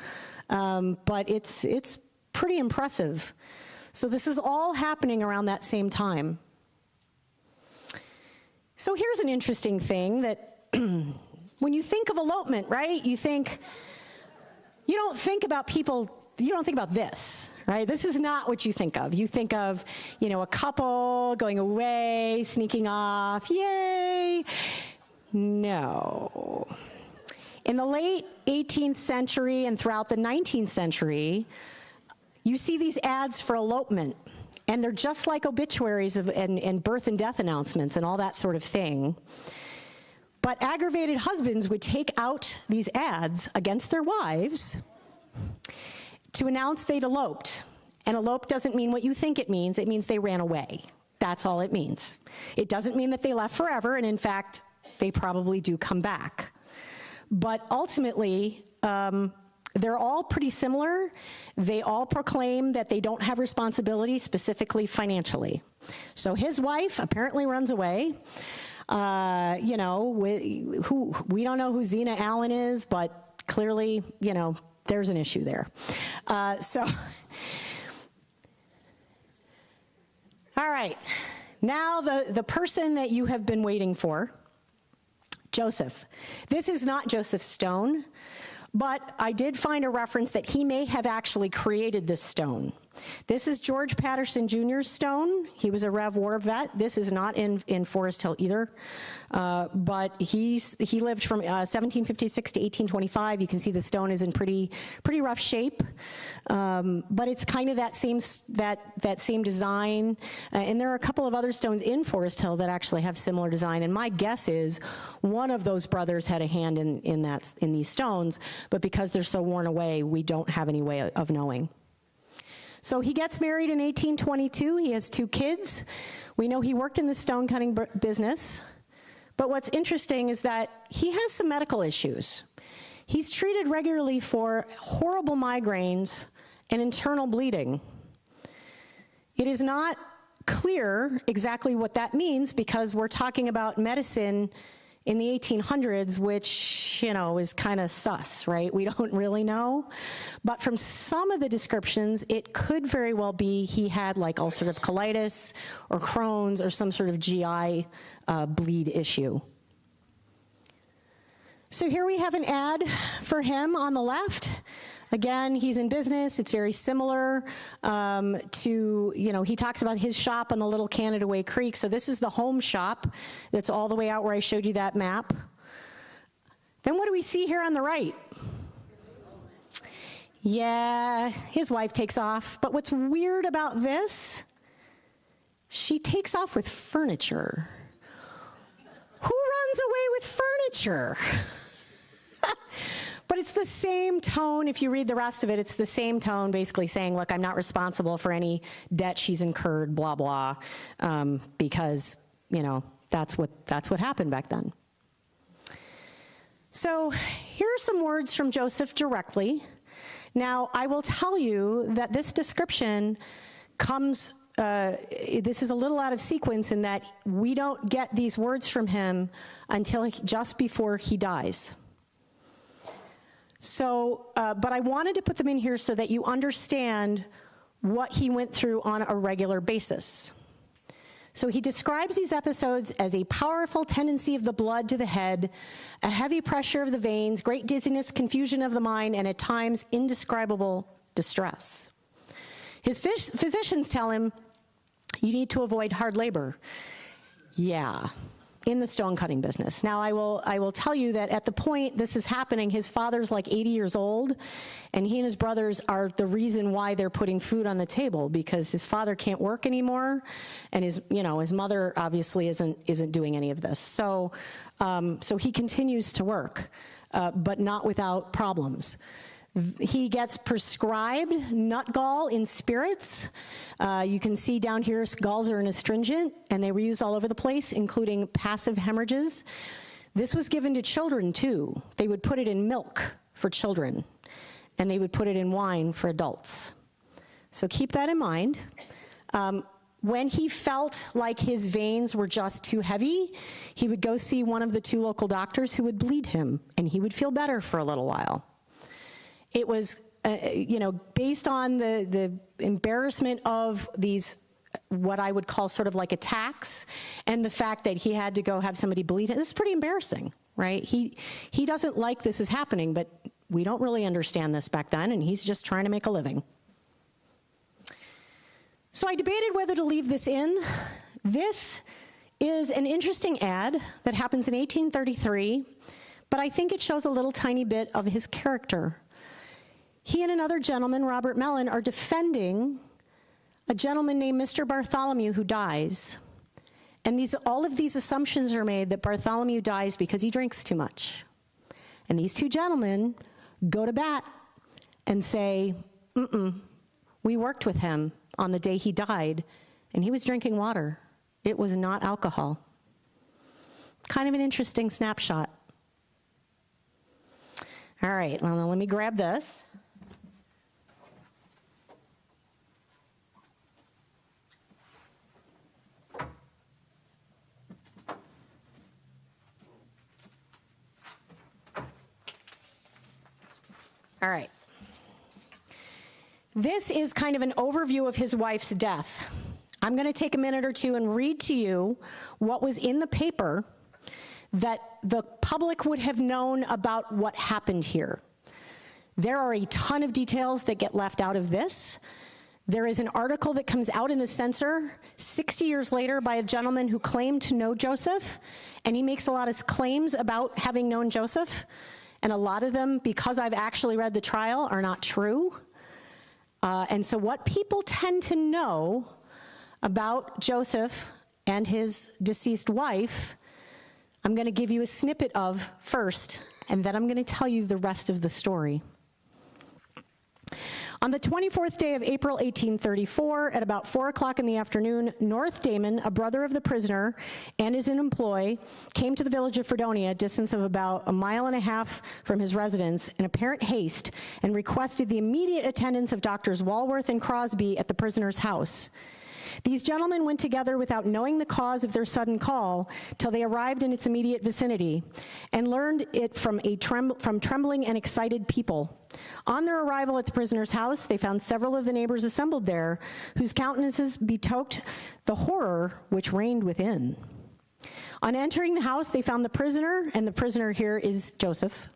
but it's pretty impressive. So this is all happening around that same time. So here's an interesting thing that when you think of elopement, right, you don't think about this, right? This is not what you think of. You think of, a couple going away, sneaking off, yay. No. In the late 18th century and throughout the 19th century, you see these ads for elopement, and they're just like obituaries and birth and death announcements and all that sort of thing. But aggravated husbands would take out these ads against their wives to announce they'd eloped. And elope doesn't mean what you think it means. It means they ran away. That's all it means. It doesn't mean that they left forever, and in fact, they probably do come back. But ultimately, they're all pretty similar. They all proclaim that they don't have responsibility, specifically financially. So his wife apparently runs away. We don't know who Zena Allen is, but clearly, there's an issue there. All right. Now the person that you have been waiting for, Joseph. This is not Joseph Stone, but I did find a reference that he may have actually created this stone. This is George Patterson Jr.'s stone. He was a Rev War vet. This is not in Forest Hill either, but he lived from 1756 to 1825. You can see the stone is in pretty rough shape, but it's kind of that same design. And there are a couple of other stones in Forest Hill that actually have similar design. And my guess is one of those brothers had a hand in these stones, but because they're so worn away, we don't have any way of knowing. So he gets married in 1822. He has 2 kids. We know he worked in the stone cutting business. But what's interesting is that he has some medical issues. He's treated regularly for horrible migraines and internal bleeding. It is not clear exactly what that means because we're talking about medicine in the 1800s, which, is kind of sus, right? We don't really know. But from some of the descriptions, it could very well be he had like ulcerative colitis or Crohn's or some sort of GI bleed issue. So here we have an ad for him on the left. Again, he's in business. It's very similar to, he talks about his shop on the Little Canada Way Creek. So this is the home shop that's all the way out where I showed you that map. Then what do we see here on the right? Yeah, his wife takes off. But what's weird about this, she takes off with furniture. Who runs away with furniture? But it's the same tone. If you read the rest of it, it's the same tone, basically saying, look, I'm not responsible for any debt she's incurred, blah, blah, because, that's what happened back then. So here are some words from Joseph directly. Now, I will tell you that this description comes, this is a little out of sequence in that we don't get these words from him until just before he dies. So, but I wanted to put them in here so that you understand what he went through on a regular basis. So he describes these episodes as a powerful tendency of the blood to the head, a heavy pressure of the veins, great dizziness, confusion of the mind, and at times indescribable distress. His physicians tell him, you need to avoid hard labor. Yeah. In the stone cutting business. Now, I will tell you that at the point this is happening, his father's like 80 years old, and he and his brothers are the reason why they're putting food on the table, because his father can't work anymore, and his mother obviously isn't doing any of this. So he continues to work, but not without problems. He gets prescribed nut gall in spirits. You can see down here, galls are an astringent, and they were used all over the place, including passive hemorrhages. This was given to children, too. They would put it in milk for children. and they would put it in wine for adults. So keep that in mind. When he felt like his veins were just too heavy, he would go see one of the 2 local doctors who would bleed him, and he would feel better for a little while. It was, based on the embarrassment of these, what I would call sort of like attacks, and the fact that he had to go have somebody bleed him. This is pretty embarrassing, right? He doesn't like this is happening, but we don't really understand this back then, and he's just trying to make a living. So I debated whether to leave this in. This is an interesting ad that happens in 1833, but I think it shows a little tiny bit of his character. He and another gentleman, Robert Mellon, are defending a gentleman named Mr. Bartholomew who dies. And all of these assumptions are made that Bartholomew dies because he drinks too much. And these 2 gentlemen go to bat and say, we worked with him on the day he died, and he was drinking water. It was not alcohol. Kind of an interesting snapshot. All right, well, let me grab this. All right. This is kind of an overview of his wife's death. I'm going to take a minute or two and read to you what was in the paper that the public would have known about what happened here. There are a ton of details that get left out of this. There is an article that comes out in the Censor 60 years later by a gentleman who claimed to know Joseph, and he makes a lot of claims about having known Joseph, and a lot of them, because I've actually read the trial, are not true. And so what people tend to know about Joseph and his deceased wife, I'm going to give you a snippet of first, and then I'm going to tell you the rest of the story. On the 24th day of April 1834, at about 4 o'clock in the afternoon, North Damon, a brother of the prisoner and his employee, came to the village of Fredonia, a distance of about 1.5 miles from his residence, in apparent haste, and requested the immediate attendance of Doctors Walworth and Crosby at the prisoner's house. These gentlemen went together without knowing the cause of their sudden call till they arrived in its immediate vicinity, and learned it from trembling and excited people. On their arrival at the prisoner's house, they found several of the neighbors assembled there, whose countenances betokened the horror which reigned within. On entering the house, they found the prisoner, and the prisoner here is Joseph,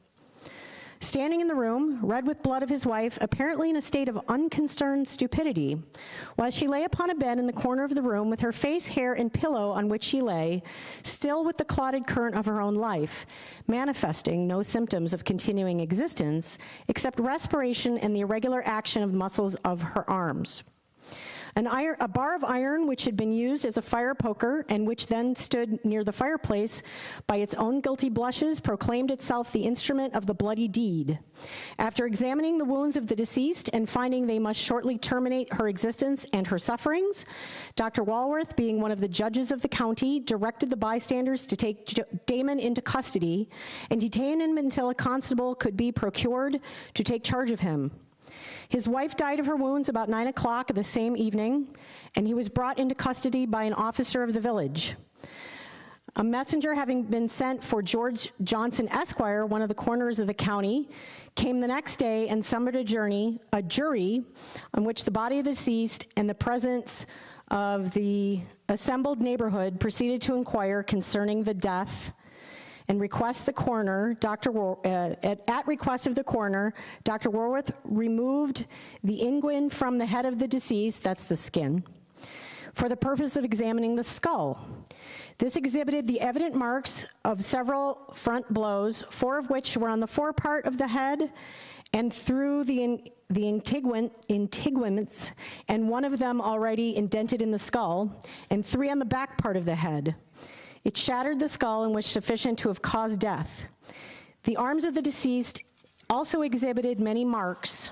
standing in the room, red with blood of his wife, apparently in a state of unconcerned stupidity, while she lay upon a bed in the corner of the room with her face, hair, and pillow on which she lay, still with the clotted current of her own life, manifesting no symptoms of continuing existence, except respiration and the irregular action of muscles of her arms. A bar of iron which had been used as a fire poker and which then stood near the fireplace by its own guilty blushes proclaimed itself the instrument of the bloody deed. After examining the wounds of the deceased and finding they must shortly terminate her existence and her sufferings, Dr. Walworth, being one of the judges of the county, directed the bystanders to take Damon into custody and detain him until a constable could be procured to take charge of him. His wife died of her wounds about 9 o'clock the same evening, and he was brought into custody by an officer of the village. A messenger having been sent for George Johnson, Esquire, one of the coroners of the county, came the next day and summoned a jury on which the body of the deceased and the presence of the assembled neighborhood proceeded to inquire concerning the death and request the coroner, at request of the coroner, Dr. Walworth removed the inguine from the head of the deceased, that's the skin, for the purpose of examining the skull. This exhibited the evident marks of several front blows, 4 of which were on the forepart of the head and through the integuments, and 1 of them already indented in the skull, and 3 on the back part of the head. It shattered the skull and was sufficient to have caused death. The arms of the deceased also exhibited many marks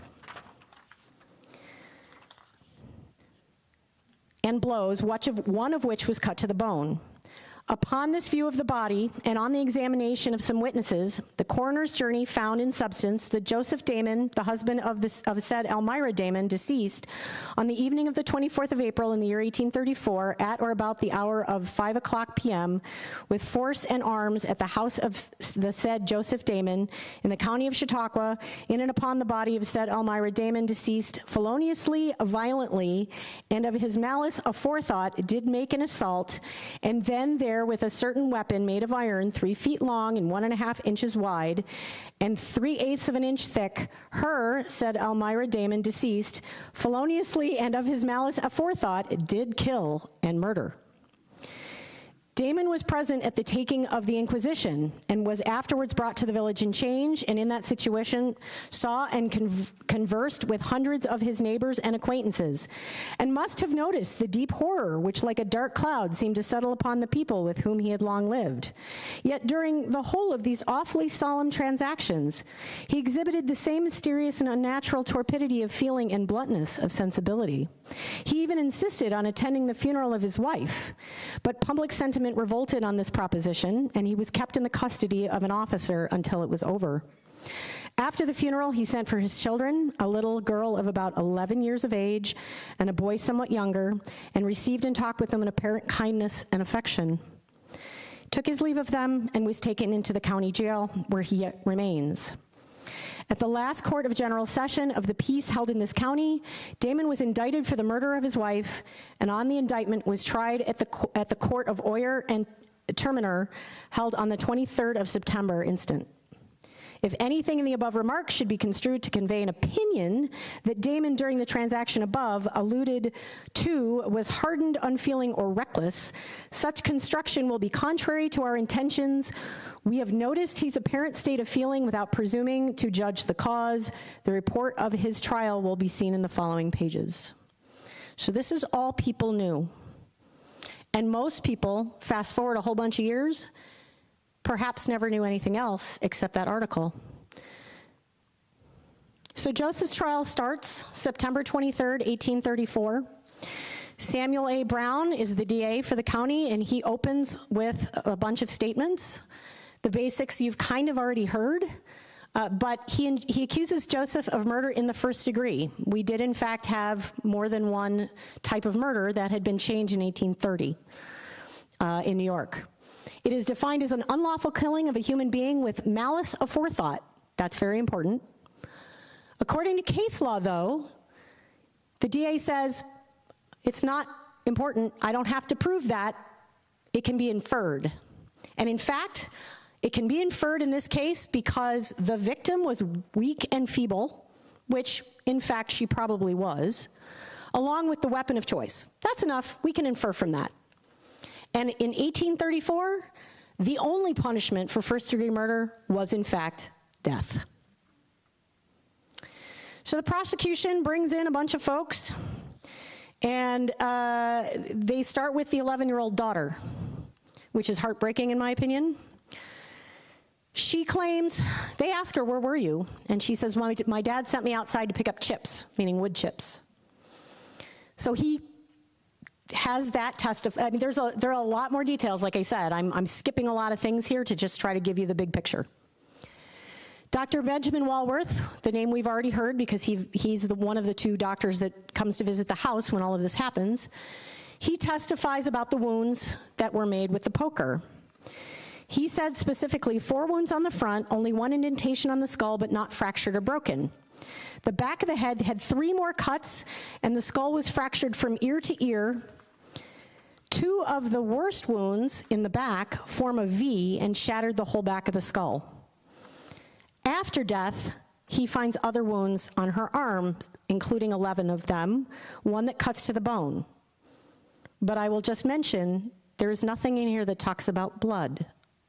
and blows, one of which was cut to the bone. Upon this view of the body and on the examination of some witnesses, the coroner's jury found in substance that Joseph Damon, the husband of said Elmira Damon, deceased, on the evening of the 24th of April in the year 1834, at or about the hour of 5:00 p.m., with force and arms at the house of the said Joseph Damon in the county of Chautauqua, in and upon the body of said Elmira Damon, deceased, feloniously, violently, and of his malice aforethought, did make an assault, and then there with a certain weapon made of iron, 3 feet long and 1.5 inches wide, and 3/8 of an inch thick, her, said Elmira Damon, deceased, feloniously and of his malice aforethought, did kill and murder. Damon was present at the taking of the Inquisition and was afterwards brought to the village in chains, and in that situation saw and conversed with hundreds of his neighbors and acquaintances, and must have noticed the deep horror which like a dark cloud seemed to settle upon the people with whom he had long lived. Yet during the whole of these awfully solemn transactions, he exhibited the same mysterious and unnatural torpidity of feeling and bluntness of sensibility. He even insisted on attending the funeral of his wife, but public sentiment revolted on this proposition, and he was kept in the custody of an officer until it was over. After the funeral, he sent for his children, a little girl of about 11 years of age and a boy somewhat younger, and received and talked with them in apparent kindness and affection. Took his leave of them and was taken into the county jail, where he yet remains. At the last court of general session of the peace held in this county, Damon was indicted for the murder of his wife, and on the indictment was tried at the court of Oyer and Terminer, held on the 23rd of September instant. If anything in the above remarks should be construed to convey an opinion that Damon, during the transaction above alluded to, was hardened, unfeeling, or reckless, such construction will be contrary to our intentions. We have noticed his apparent state of feeling without presuming to judge the cause. The report of his trial will be seen in the following pages. So this is all people knew. And most people, fast forward a whole bunch of years, perhaps never knew anything else except that article. So Joseph's trial starts September 23rd, 1834. Samuel A. Brown is the DA for the county, and he opens with a bunch of statements. The basics you've kind of already heard, but he accuses Joseph of murder in the first degree. We did, in fact, have more than one type of murder that had been changed in 1830 in New York. It is defined as an unlawful killing of a human being with malice aforethought. That's very important. According to case law, though, the DA says, it's not important. I don't have to prove that. It can be inferred. And in fact, it can be inferred in this case because the victim was weak and feeble, which in fact she probably was, along with the weapon of choice. That's enough. We can infer from that. And in 1834, the only punishment for first-degree murder was, in fact, death. So the prosecution brings in a bunch of folks, and they start with the 11-year-old daughter, which is heartbreaking in my opinion. She claims, they ask her, where were you? And she says, my dad sent me outside to pick up chips, meaning wood chips. So he has that I mean, there are a lot more details, like I said. I'm skipping a lot of things here to just try to give you the big picture. Dr. Benjamin Walworth, the name we've already heard because he's one of the two doctors that comes to visit the house when all of this happens. He testifies about the wounds that were made with the poker. He said specifically 4 wounds on the front, only 1 indentation on the skull, but not fractured or broken. The back of the head had 3 more cuts, and the skull was fractured from ear to ear. 2 of the worst wounds in the back form a V and shattered the whole back of the skull. After death, he finds other wounds on her arms, including 11 of them, 1 that cuts to the bone. But I will just mention, there is nothing in here that talks about blood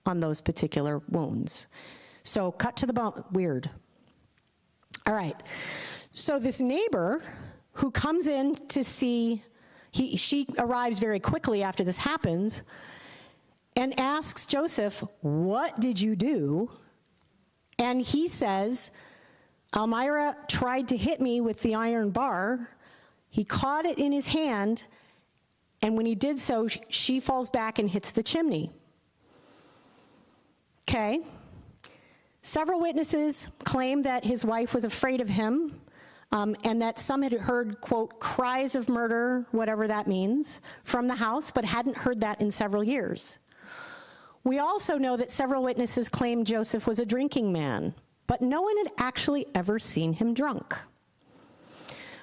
on those particular wounds. So cut to the bone, weird. All right, so this neighbor who comes in to see, she arrives very quickly after this happens and asks Joseph, what did you do? And he says, Elmira tried to hit me with the iron bar. He caught it in his hand And when he did so, she falls back and hits the chimney. Okay. Several witnesses claim that his wife was afraid of him, and that some had heard, quote, cries of murder, whatever that means, from the house, but hadn't heard that in several years. We also know that several witnesses claimed Joseph was a drinking man, but no one had actually ever seen him drunk.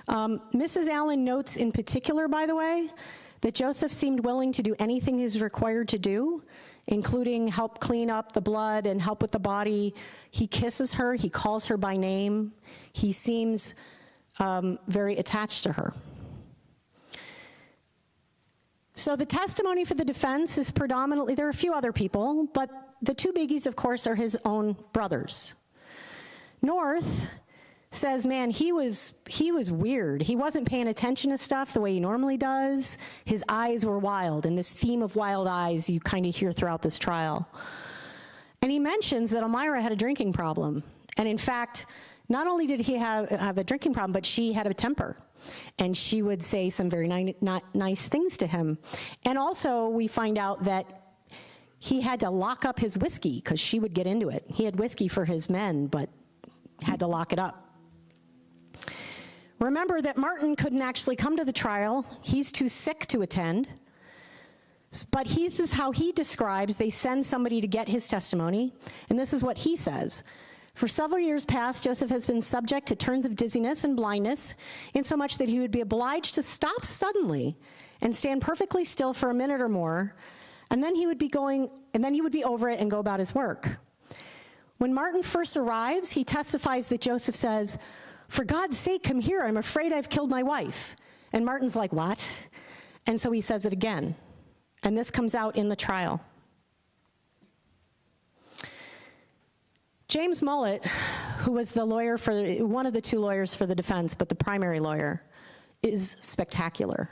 Mrs. Allen notes in particular, by the way, that Joseph seemed willing to do anything he was required to do, including help clean up the blood and help with the body. He kisses her, he calls her by name. He seems very attached to her. So the testimony for the defense is predominantly, there are a few other people, but the two biggies, of course, are his own brothers. North says, man, he was weird. He wasn't paying attention to stuff the way he normally does. His eyes were wild, and this theme of wild eyes you kind of hear throughout this trial. And he mentions that Elmira had a drinking problem. And in fact, not only did he have a drinking problem, but she had a temper. And she would say some very not nice things to him. And also, we find out that he had to lock up his whiskey because she would get into it. He had whiskey for his men, but had to lock it up. Remember that Martin couldn't actually come to the trial. He's too sick to attend. But this is how he describes, they send somebody to get his testimony, and this is what he says. For several years past, Joseph has been subject to turns of dizziness and blindness, insomuch that he would be obliged to stop suddenly and stand perfectly still for a minute or more, and then he would be over it and go about his work. When Martin first arrives, he testifies that Joseph says, "For God's sake, come here, I'm afraid I've killed my wife." And Martin's like, "What?" And so he says it again. And this comes out in the trial. James Mullet, who was the lawyer one of the two lawyers for the defense, but the primary lawyer, is spectacular.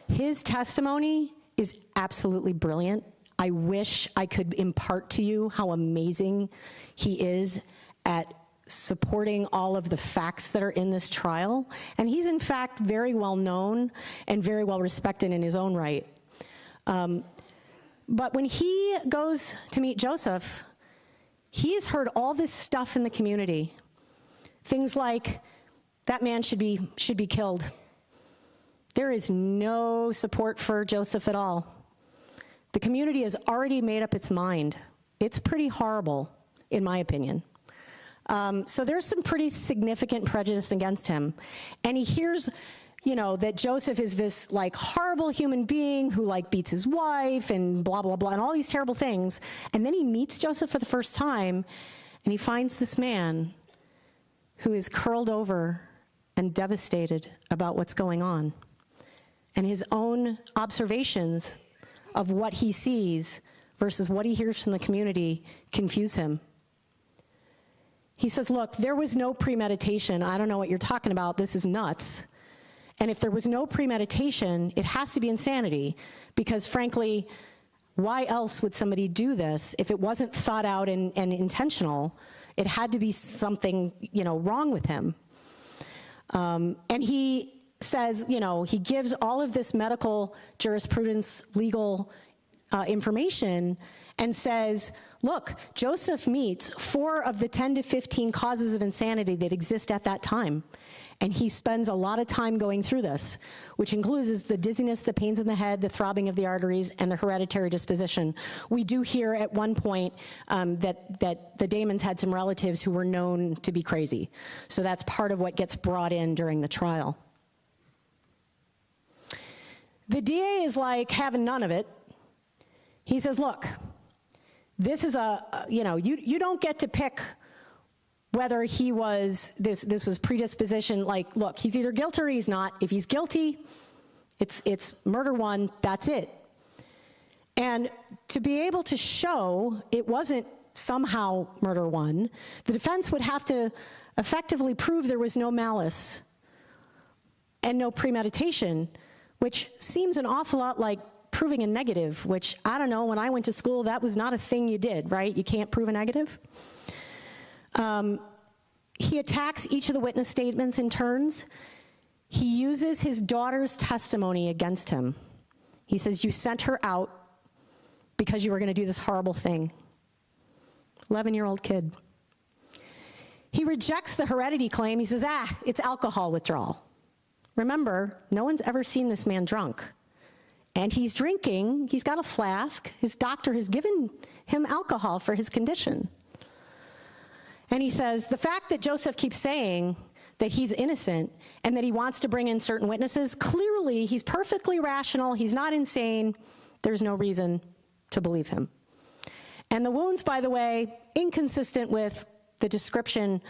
His testimony is absolutely brilliant. I wish I could impart to you how amazing he is at supporting all of the facts that are in this trial. And he's in fact very well known and very well respected in his own right. But when he goes to meet Joseph, he's heard all this stuff in the community. Things like, that man should be killed. There is no support for Joseph at all. The community has already made up its mind. It's pretty horrible, in my opinion. So there's some pretty significant prejudice against him. And he hears, that Joseph is this horrible human being who beats his wife and blah, blah, blah, and all these terrible things. And then he meets Joseph for the first time, and he finds this man who is curled over and devastated about what's going on. And his own observations of what he sees versus what he hears from the community confuse him. He says, look, there was no premeditation. I don't know what you're talking about. This is nuts. And if there was no premeditation, it has to be insanity, because frankly, why else would somebody do this if it wasn't thought out and intentional? It had to be something, wrong with him. And he says, he gives all of this medical jurisprudence, legal information, and says, look, Joseph meets 4 of the 10 to 15 causes of insanity that exist at that time. And he spends a lot of time going through this, which includes the dizziness, the pains in the head, the throbbing of the arteries, and the hereditary disposition. We do hear at one point that the Damons had some relatives who were known to be crazy. So that's part of what gets brought in during the trial. The DA is having none of it. He says, look, this is you don't get to pick whether he was, this was predisposition, look, he's either guilty or he's not. If he's guilty, it's murder 1, that's it. And to be able to show it wasn't somehow murder 1, the defense would have to effectively prove there was no malice and no premeditation, which seems an awful lot like proving a negative, which, I don't know, when I went to school, that was not a thing you did, right? You can't prove a negative. He attacks each of the witness statements in turns. He uses his daughter's testimony against him. He says, you sent her out because you were going to do this horrible thing. 11-year-old kid. He rejects the heredity claim. He says, it's alcohol withdrawal. Remember, no one's ever seen this man drunk. And he's drinking. He's got a flask. His doctor has given him alcohol for his condition. And he says, the fact that Joseph keeps saying that he's innocent and that he wants to bring in certain witnesses, clearly he's perfectly rational. He's not insane. There's no reason to believe him. And the wounds, by the way, inconsistent with the description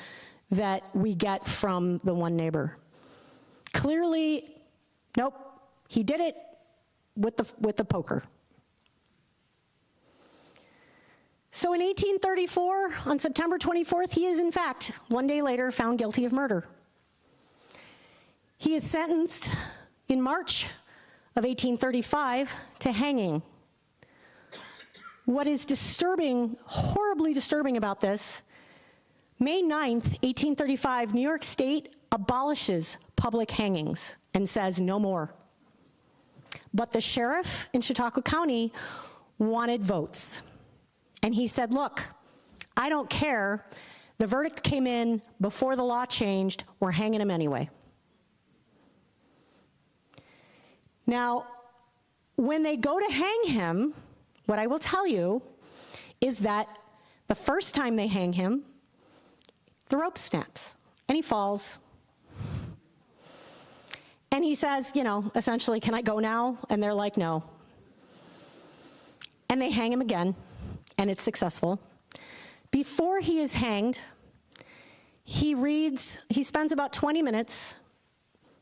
that we get from the one neighbor. Clearly, nope, he did it with the poker. So in 1834, on September 24th, he is in fact, one day later, found guilty of murder. He is sentenced in March of 1835 to hanging. What is disturbing, horribly disturbing about this, May 9th, 1835, New York State abolishes public hangings and says no more. But the sheriff in Chautauqua County wanted votes. And he said, look, I don't care. The verdict came in before the law changed. We're hanging him anyway. Now, when they go to hang him, what I will tell you is that the first time they hang him, the rope snaps and he falls. And he says, essentially, can I go now? And they're like, no. And they hang him again, and it's successful. Before he is hanged, he spends about 20 minutes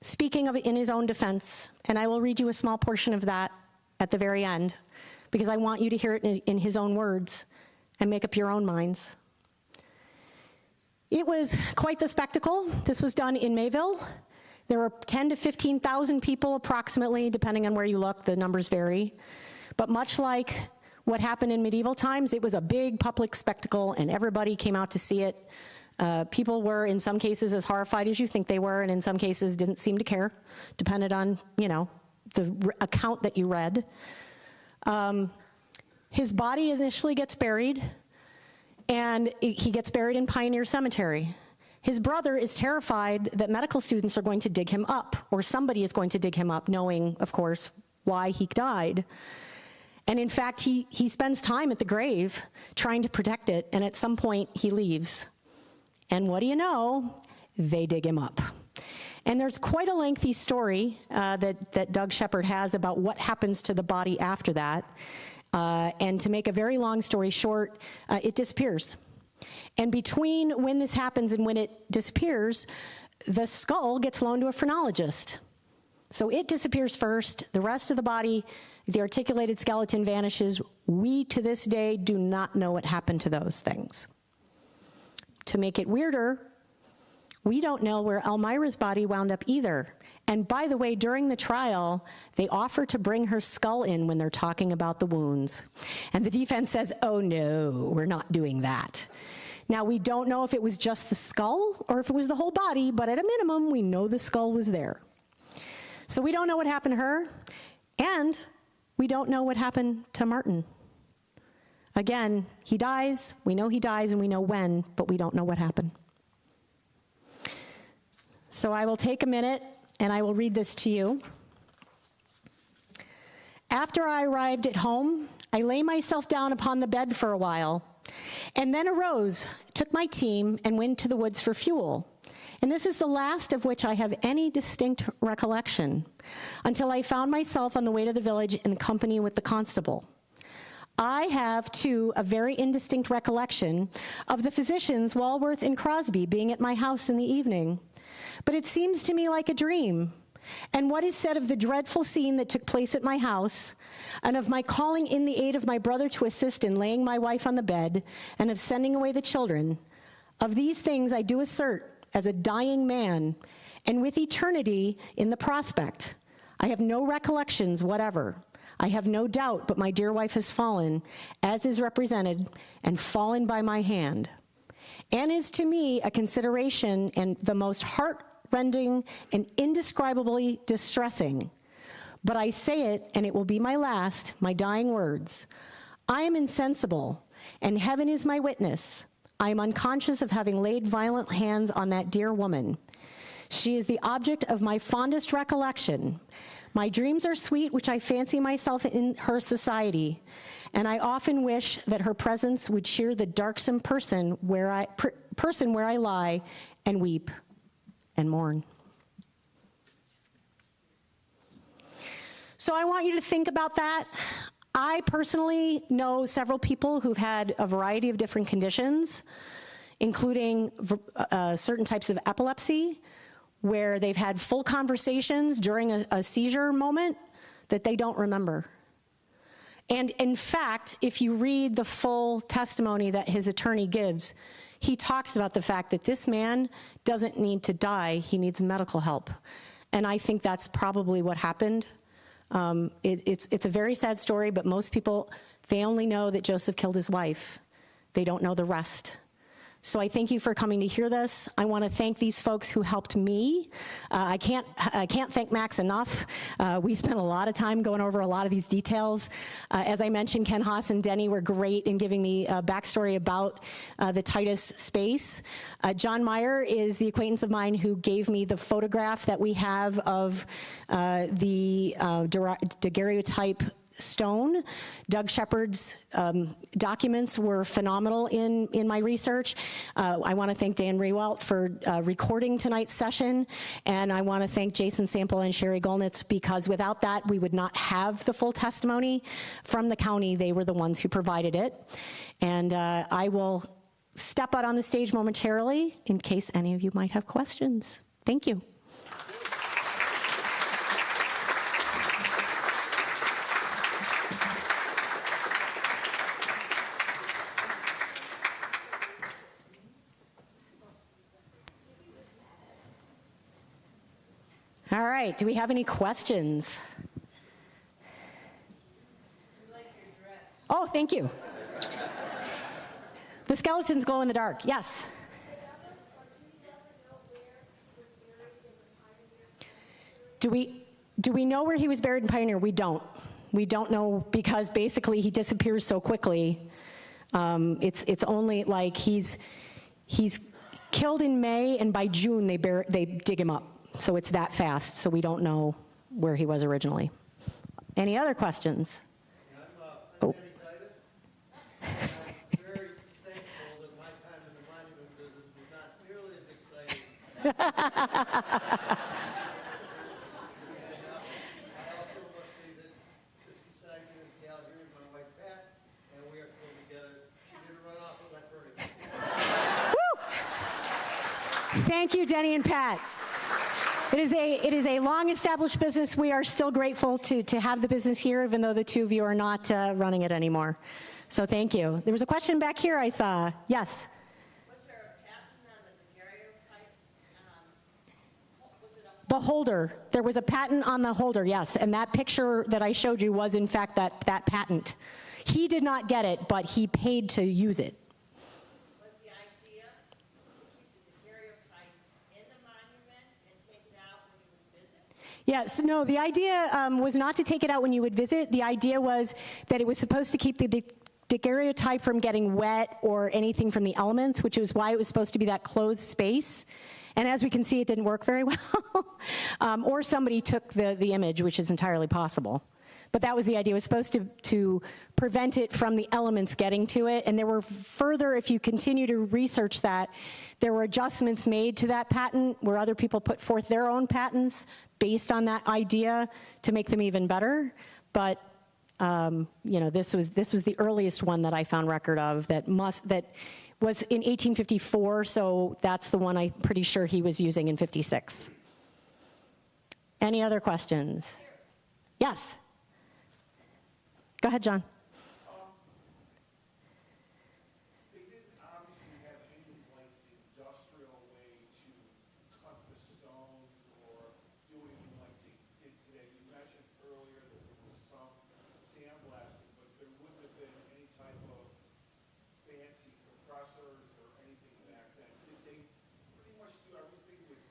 speaking in his own defense, and I will read you a small portion of that at the very end, because I want you to hear it in his own words and make up your own minds. It was quite the spectacle. This was done in Mayville. There were 10 to 15,000 people approximately, depending on where you look, the numbers vary. But much like what happened in medieval times, it was a big public spectacle and everybody came out to see it. People were, in some cases, as horrified as you think they were, and in some cases didn't seem to care, depended on, the account that you read. His body initially gets buried, and he gets buried in Pioneer Cemetery. His brother is terrified that medical students are going to dig him up, or somebody is going to dig him up, knowing, of course, why he died. And in fact, he spends time at the grave trying to protect it, and at some point he leaves. And what do you know? They dig him up. And there's quite a lengthy story that Doug Shepard has about what happens to the body after that. And to make a very long story short, it disappears. And between when this happens and when it disappears, the skull gets loaned to a phrenologist. So it disappears first. The rest of the body, the articulated skeleton vanishes. We, to this day, do not know what happened to those things. To make it weirder, we don't know where Elmira's body wound up either. And by the way, during the trial, they offer to bring her skull in when they're talking about the wounds. And the defense says, oh no, we're not doing that. Now, we don't know if it was just the skull or if it was the whole body, but at a minimum, we know the skull was there. So we don't know what happened to her, and we don't know what happened to Martin. Again, he dies, we know he dies, and we know when, but we don't know what happened. So I will take a minute, and I will read this to you. After I arrived at home, I lay myself down upon the bed for a while, and then arose, took my team, and went to the woods for fuel. And this is the last of which I have any distinct recollection, until I found myself on the way to the village in company with the constable. I have, too, a very indistinct recollection of the physicians, Walworth and Crosby, being at my house in the evening. But it seems to me like a dream. And what is said of the dreadful scene that took place at my house, and of my calling in the aid of my brother to assist in laying my wife on the bed, and of sending away the children, of these things I do assert as a dying man, and with eternity in the prospect. I have no recollections whatever. I have no doubt but my dear wife has fallen, as is represented, and fallen by my hand, and is to me a consideration and the most heart-rending and indescribably distressing. But I say it, and it will be my last, my dying words. I am insensible, and heaven is my witness. I am unconscious of having laid violent hands on that dear woman. She is the object of my fondest recollection. My dreams are sweet, which I fancy myself in her society, and I often wish that her presence would cheer the darksome person where I lie and weep and mourn. So I want you to think about that. I personally know several people who've had a variety of different conditions, including certain types of epilepsy, where they've had full conversations during a seizure moment that they don't remember. And in fact, if you read the full testimony that his attorney gives, he talks about the fact that this man doesn't need to die, he needs medical help. And I think that's probably what happened. It's a very sad story, but most people, they only know that Joseph killed his wife. They don't know the rest. So I thank you for coming to hear this. I want to thank these folks who helped me. I can't thank Max enough. We spent a lot of time going over a lot of these details. As I mentioned, Ken Haas and Denny were great in giving me a backstory about the Titus space. John Meyer is the acquaintance of mine who gave me the photograph that we have of the daguerreotype stone. Doug Shepard's documents were phenomenal in my research. I want to thank Dan Rewalt for recording tonight's session, and I want to thank Jason Sample and Sherry Golnitz, because without that, we would not have the full testimony from the county. They were the ones who provided it. And I will step out on the stage momentarily in case any of you might have questions. Thank you. All right, do we have any questions? Oh, thank you. The skeletons glow in the dark, yes. Do we know where he was buried in Pioneer? We don't. We don't know, because basically he disappears so quickly. It's only like he's killed in May, and by June they dig him up. So it's that fast, so we don't know where he was originally. Any other questions? I'm Titus. I'm very thankful that my time in the monument business was not nearly as exciting. And I also must say that just beside me is Cal here, is my wife Pat, and we are still together. She didn't run off with my furniture. Woo! Thank you, Denny and Pat. It is a long-established business. We are still grateful to have the business here, even though the two of you are not running it anymore. So thank you. There was a question back here I saw. Yes? Was there a patent on the daguerreotype? The holder. There was a patent on the holder, yes. And that picture that I showed you was, in fact, that patent. He did not get it, but he paid to use it. Was the idea to keep the daguerreotype in the monument and take it out when you would visit? Yes, no, the idea was not to take it out when you would visit. The idea was that it was supposed to keep the daguerreotype from getting wet or anything from the elements, which is why it was supposed to be that closed space. And as we can see, it didn't work very well. Or somebody took the image, which is entirely possible. But that was the idea. It was supposed to prevent it from the elements getting to it. And there were further, if you continue to research that, there were adjustments made to that patent where other people put forth their own patents based on that idea to make them even better. But this was the earliest one that I found record of that was in 1854. So that's the one I'm pretty sure he was using in 56. Any other questions? Yes. Go ahead, John. They didn't obviously have any like industrial way to cut the stones or do anything like they did today. You mentioned earlier that there was some sandblasting, but there wouldn't have been any type of fancy compressors or anything back then. Did they pretty much do everything with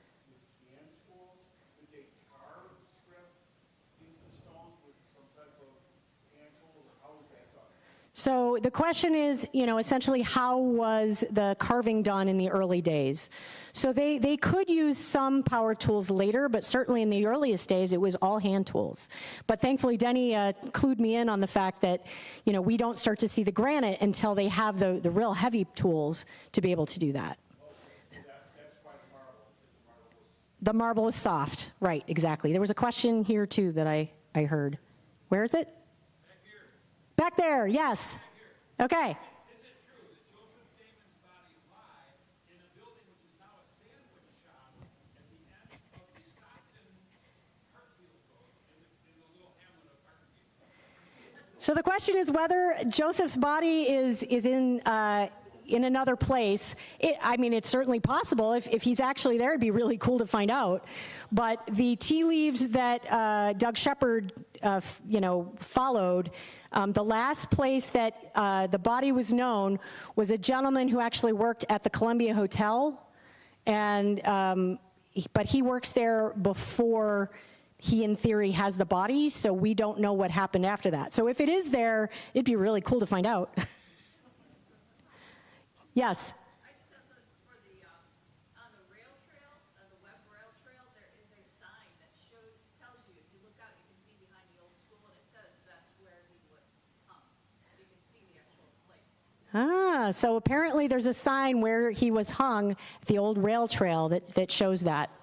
hand tools? Did they carve script into the stone? So the question is, essentially, how was the carving done in the early days? So they could use some power tools later, but certainly in the earliest days, it was all hand tools. But thankfully, Denny clued me in on the fact that, we don't start to see the granite until they have the real heavy tools to be able to do that. That's why the marble, because the marble was The marble is soft. Right, exactly. There was a question here, too, that I heard. Where is it? Back there, yes. Okay. Is it true that Joseph Damon's body lied in a building which is now a sandwich shop at the end of the Stockton Hartfield Road in the little hamlet of Hartfield? So the question is whether Joseph's body is in another place. It's certainly possible. If he's actually there, it'd be really cool to find out. But the tea leaves that Doug Shepard, followed, the last place that the body was known was a gentleman who actually worked at the Columbia Hotel, and but he works there before he, in theory, has the body, so we don't know what happened after that. So if it is there, it'd be really cool to find out. Yes? I just have something for on the rail trail, the web rail trail, there is a sign that tells you, if you look out, you can see behind the old school, and it says that's where he would hung. You can see the actual place. So apparently there's a sign where he was hung at the old rail trail that shows that.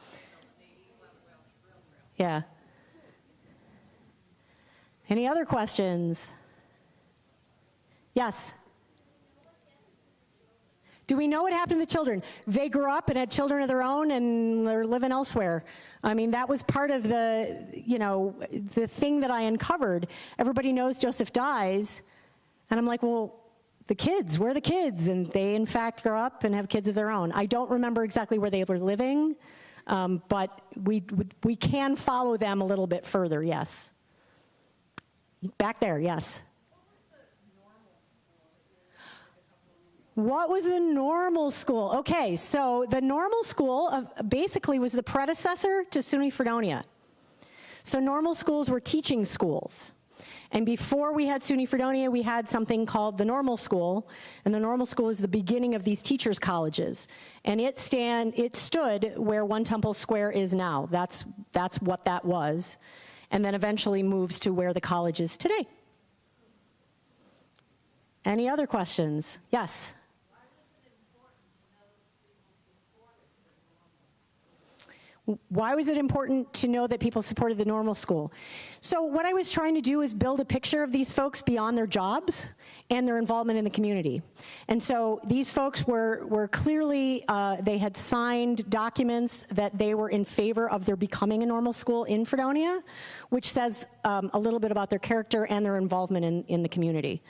Yeah. Any other questions? Yes? Do we know what happened to the children? They grew up and had children of their own and they're living elsewhere. That was part of the thing that I uncovered. Everybody knows Joseph dies. And I'm like, well, the kids, where are the kids? And they, in fact, grow up and have kids of their own. I don't remember exactly where they were living, but we can follow them a little bit further, yes. Back there, yes. What was the normal school? Okay, so the normal school basically was the predecessor to SUNY Fredonia. So normal schools were teaching schools. And before we had SUNY Fredonia, we had something called the normal school. And the normal school is the beginning of these teachers' colleges. And it stood where One Temple Square is now. That's what that was. And then eventually moves to where the college is today. Any other questions? Yes? Why was it important to know that people supported the normal school? So what I was trying to do is build a picture of these folks beyond their jobs and their involvement in the community. And so these folks were clearly, they had signed documents that they were in favor of there becoming a normal school in Fredonia, which says a little bit about their character and their involvement in the community.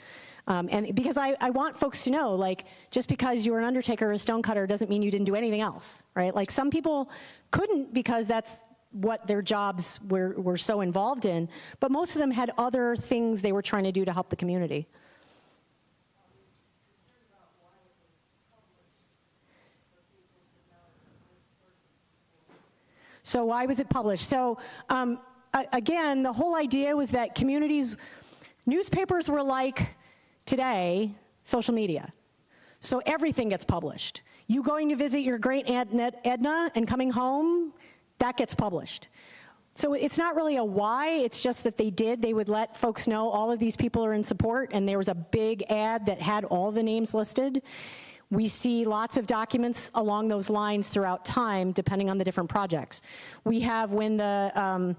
And because I want folks to know, like, just because you were an undertaker or a stonecutter doesn't mean you didn't do anything else, right? Like, some people couldn't because that's what their jobs were so involved in, but most of them had other things they were trying to do to help the community. So why was it published? So again, the whole idea was that newspapers were like today, social media. So everything gets published. You going to visit your great aunt Edna and coming home, that gets published. So it's not really a why, it's just that they would let folks know all of these people are in support, and there was a big ad that had all the names listed. We see lots of documents along those lines throughout time, depending on the different projects. We have when the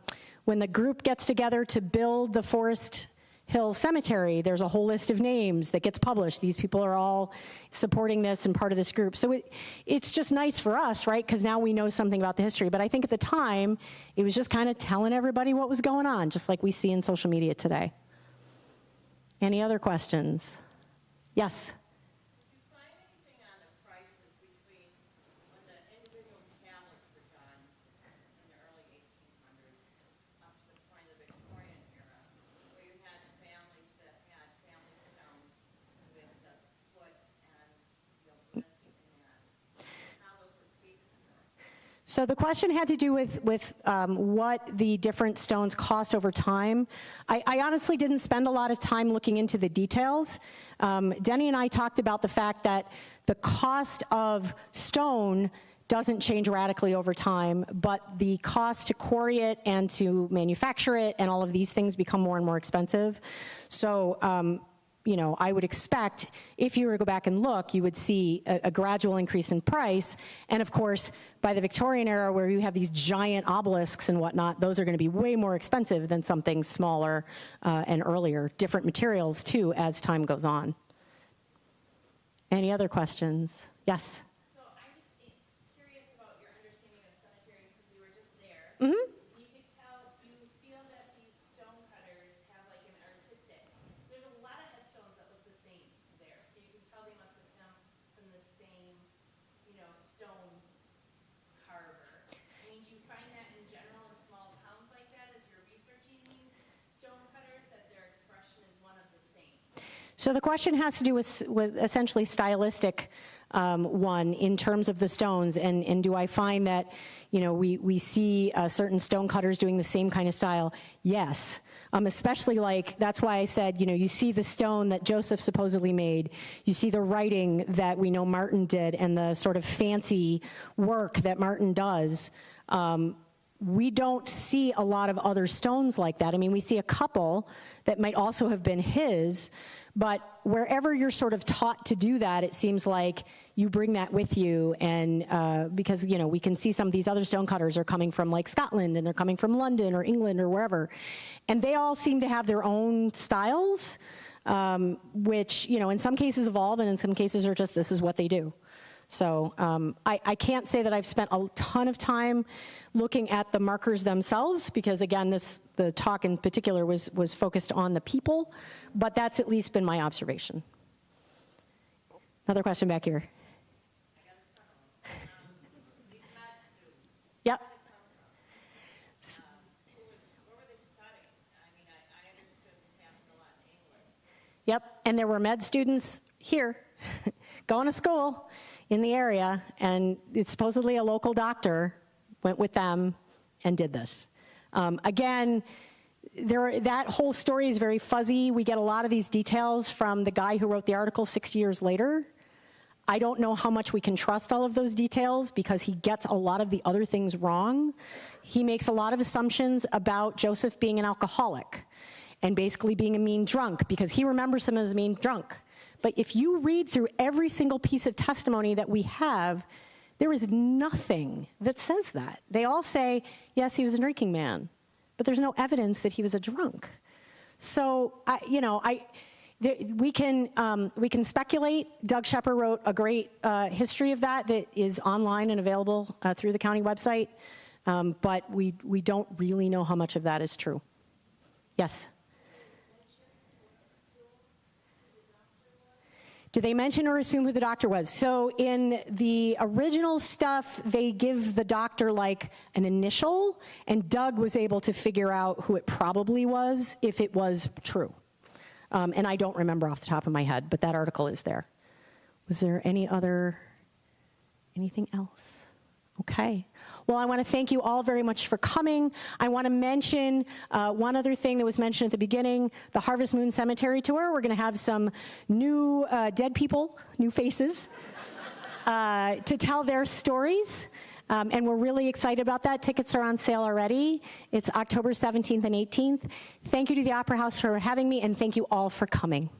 group gets together to build the Forest Hill Cemetery, there's a whole list of names that gets published. These people are all supporting this and part of this group. So it's just nice for us, right? Because now we know something about the history. But I think at the time, it was just kind of telling everybody what was going on, just like we see in social media today. Any other questions? Yes? So the question had to do with what the different stones cost over time. I honestly didn't spend a lot of time looking into the details. Denny and I talked about the fact that the cost of stone doesn't change radically over time, but the cost to quarry it and to manufacture it and all of these things become more and more expensive. So, you know, I would expect if you were to go back and look, you would see a gradual increase in price. And of course, by the Victorian era, where you have these giant obelisks and whatnot, those are going to be way more expensive than something smaller and earlier. Different materials, too, as time goes on. Any other questions? Yes? So I'm just curious about your understanding of cemetery, because we were just there. Mm-hmm. You could tell, you feel that these stone cutters have like an artistic, there's a lot of headstones that look the same there. So you can tell they must have come from the same, you know, stone carver. I mean, do you find that in general in small towns like that as you're researching these stone cutters, that their expression is one of the same? So the question has to do with essentially stylistic one in terms of the stones, and do I find that, you know, we see certain stone cutters doing the same kind of style? Yes, especially like, that's why I said, you know, you see the stone that Joseph supposedly made, you see the writing that we know Martin did, and the sort of fancy work that Martin does. We don't see a lot of other stones like that. I mean, we see a couple that might also have been his, but wherever you're sort of taught to do that, it seems like you bring that with you. And because, you know, we can see some of these other stone cutters are coming from like Scotland, and they're coming from London or England or wherever. And they all seem to have their own styles, which, you know, in some cases evolve, and in some cases are just, this is what they do. So I can't say that I've spent a ton of time looking at the markers themselves, because again, the talk in particular was focused on the people, but that's at least been my observation. Another question back here. Yep. Yep, and there were med students here going to school in the area, and it's supposedly a local doctor went with them and did this. Again, that whole story is very fuzzy. We get a lot of these details from the guy who wrote the article 60 years later. I don't know how much we can trust all of those details, because he gets a lot of the other things wrong. He makes a lot of assumptions about Joseph being an alcoholic and basically being a mean drunk, because he remembers him as a mean drunk. But if you read through every single piece of testimony that we have, there is nothing that says that. They all say, yes, he was a drinking man, but there's no evidence that he was a drunk. So, we can speculate. Doug Shepard wrote a great history of that is online and available through the county website, but we don't really know how much of that is true. Yes? Did they mention or assume who the doctor was? So in the original stuff, they give the doctor like an initial, and Doug was able to figure out who it probably was if it was true. And I don't remember off the top of my head, but that article is there. Was there anything else? Okay. Well, I want to thank you all very much for coming. I want to mention one other thing that was mentioned at the beginning, the Harvest Moon Cemetery Tour. We're going to have some new dead people, new faces, to tell their stories. And we're really excited about that. Tickets are on sale already. It's October 17th and 18th. Thank you to the Opera House for having me, and thank you all for coming.